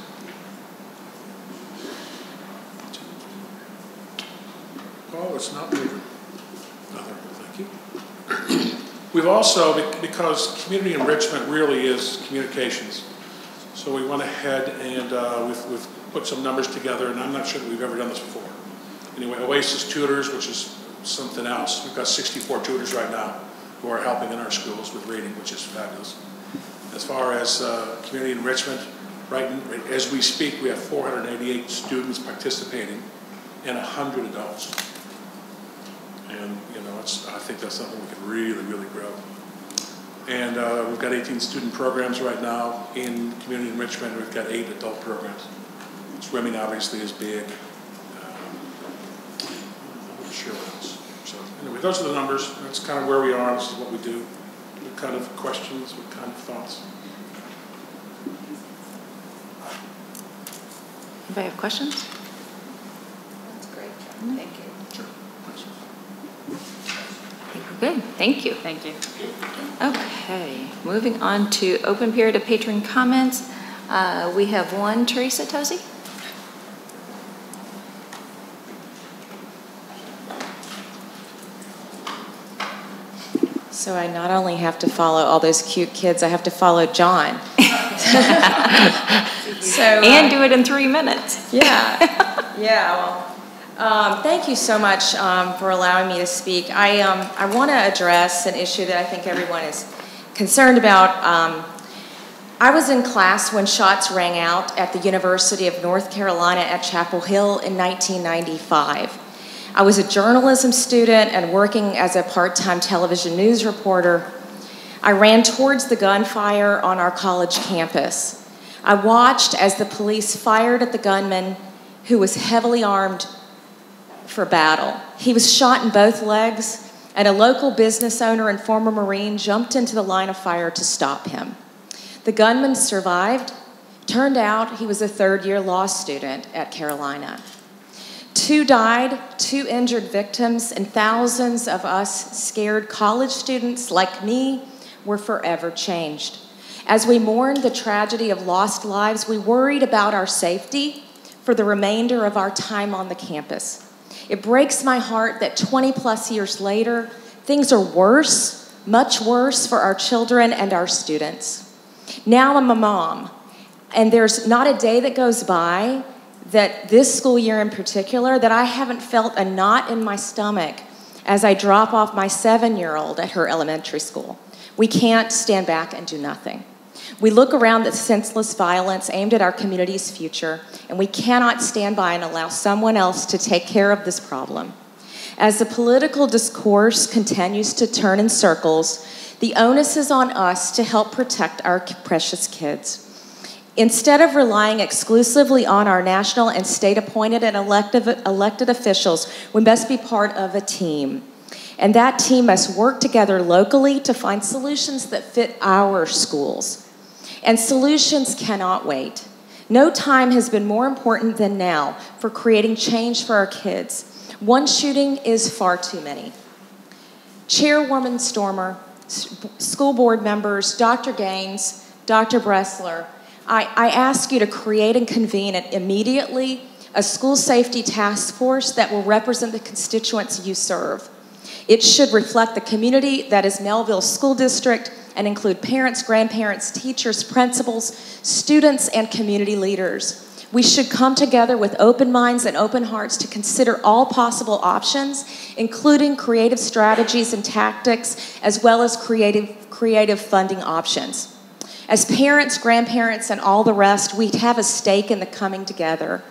[SPEAKER 8] Oh, it's not moving. Thank you. We've also, because community enrichment really is communications, so we went ahead and we've put some numbers together, and I'm not sure that we've ever done this before. Anyway, Oasis Tutors, which is something else. We've got 64 tutors right now who are helping in our schools with reading, which is fabulous. As far as community enrichment, right as we speak, we have 488 students participating and 100 adults. And, I think that's something we can really, really grow. And we've got 18 student programs right now in community enrichment. We've got 8 adult programs. Swimming obviously is big. I'm not sure what else. So anyway, those are the numbers. That's kind of where we are. This is what we do. What kind of questions, what kind of thoughts?
[SPEAKER 1] Anybody have questions?
[SPEAKER 9] That's great. Thank you.
[SPEAKER 1] Sure. Good. Thank you.
[SPEAKER 12] Thank you.
[SPEAKER 1] Okay. Moving on to open period of patron comments. We have one, Teresa Tosi.
[SPEAKER 10] So I not only have to follow all those cute kids, I have to follow John.
[SPEAKER 1] And do it in 3 minutes.
[SPEAKER 10] Yeah. Well, thank you so much for allowing me to speak. I want to address an issue that I think everyone is concerned about. I was in class when shots rang out at the University of North Carolina at Chapel Hill in 1995. I was a journalism student and working as a part-time television news reporter. I ran towards the gunfire on our college campus. I watched as the police fired at the gunman who was heavily armed for battle. He was shot in both legs, and a local business owner and former Marine jumped into the line of fire to stop him. The gunman survived. Turned out he was a third-year law student at Carolina. 2 died, 2 injured victims, and thousands of us scared college students like me were forever changed. As we mourned the tragedy of lost lives, we worried about our safety for the remainder of our time on the campus. It breaks my heart that 20-plus years later, things are worse, much worse for our children and our students. Now I'm a mom, and there's not a day that goes by that this school year in particular that I haven't felt a knot in my stomach as I drop off my 7-year-old at her elementary school. We can't stand back and do nothing. We look around at senseless violence aimed at our community's future, and we cannot stand by and allow someone else to take care of this problem. As the political discourse continues to turn in circles, the onus is on us to help protect our precious kids. Instead of relying exclusively on our national and state-appointed and elected officials, we must be part of a team. And that team must work together locally to find solutions that fit our schools. And solutions cannot wait. No time has been more important than now for creating change for our kids. One shooting is far too many. Chairwoman Stormer, school board members, Dr. Gaines, Dr. Bressler, I ask you to create and convene immediately a school safety task force that will represent the constituents you serve. It should reflect the community that is Mehlville School District and include parents, grandparents, teachers, principals, students, and community leaders. We should come together with open minds and open hearts to consider all possible options, including creative strategies and tactics, as well as creative funding options. As parents, grandparents, and all the rest, we have a stake in the coming together.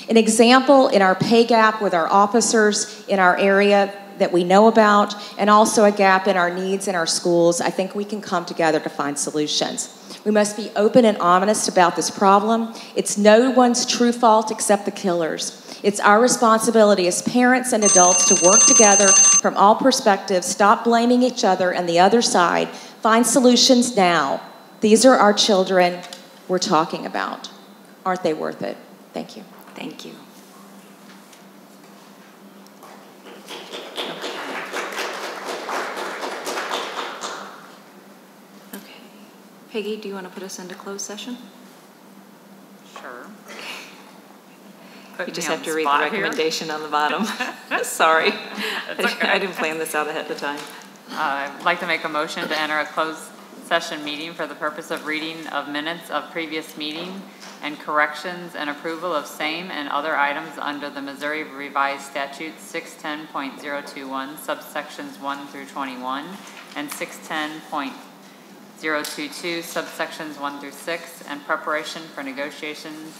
[SPEAKER 10] An example in our pay gap with our officers in our area that we know about, and also a gap in our needs in our schools, I think we can come together to find solutions. We must be open and honest about this problem. It's no one's true fault except the killers. It's our responsibility as parents and adults to work together from all perspectives, stop blaming each other and the other side, find solutions now. These are our children we're talking about. Aren't they worth it? Thank you.
[SPEAKER 1] Thank you. Okay. Peggy, do you want to put us into closed session?
[SPEAKER 12] Sure.
[SPEAKER 1] You just have to read the recommendation on the bottom. Sorry.
[SPEAKER 12] Okay.
[SPEAKER 1] I didn't plan this out ahead of time.
[SPEAKER 12] I'd like to make a motion to enter a closed session meeting for the purpose of reading of minutes of previous meeting and corrections and approval of same and other items under the Missouri Revised Statute 610.021 subsections 1 through 21 and 610.022 subsections 1 through 6 and preparation for negotiations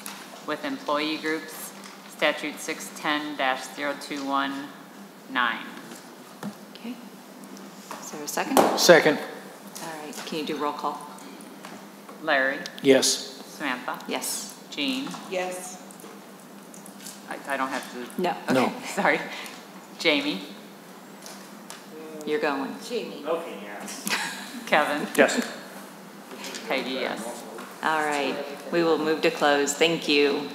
[SPEAKER 12] with employee groups statute 610-0219.
[SPEAKER 1] Okay. Is there a second?
[SPEAKER 13] Second.
[SPEAKER 1] All right. Can you do roll call?
[SPEAKER 12] Larry?
[SPEAKER 13] Yes.
[SPEAKER 12] Samantha?
[SPEAKER 1] Yes.
[SPEAKER 12] Jean?
[SPEAKER 16] Yes.
[SPEAKER 12] I don't have to.
[SPEAKER 1] No.
[SPEAKER 12] Okay.
[SPEAKER 13] No.
[SPEAKER 12] Sorry. Jamie?
[SPEAKER 1] You're going.
[SPEAKER 16] Jamie.
[SPEAKER 15] Okay, yes.
[SPEAKER 12] Kevin?
[SPEAKER 13] Yes.
[SPEAKER 12] Peggy, yes.
[SPEAKER 1] All right. We will move to close. Thank you.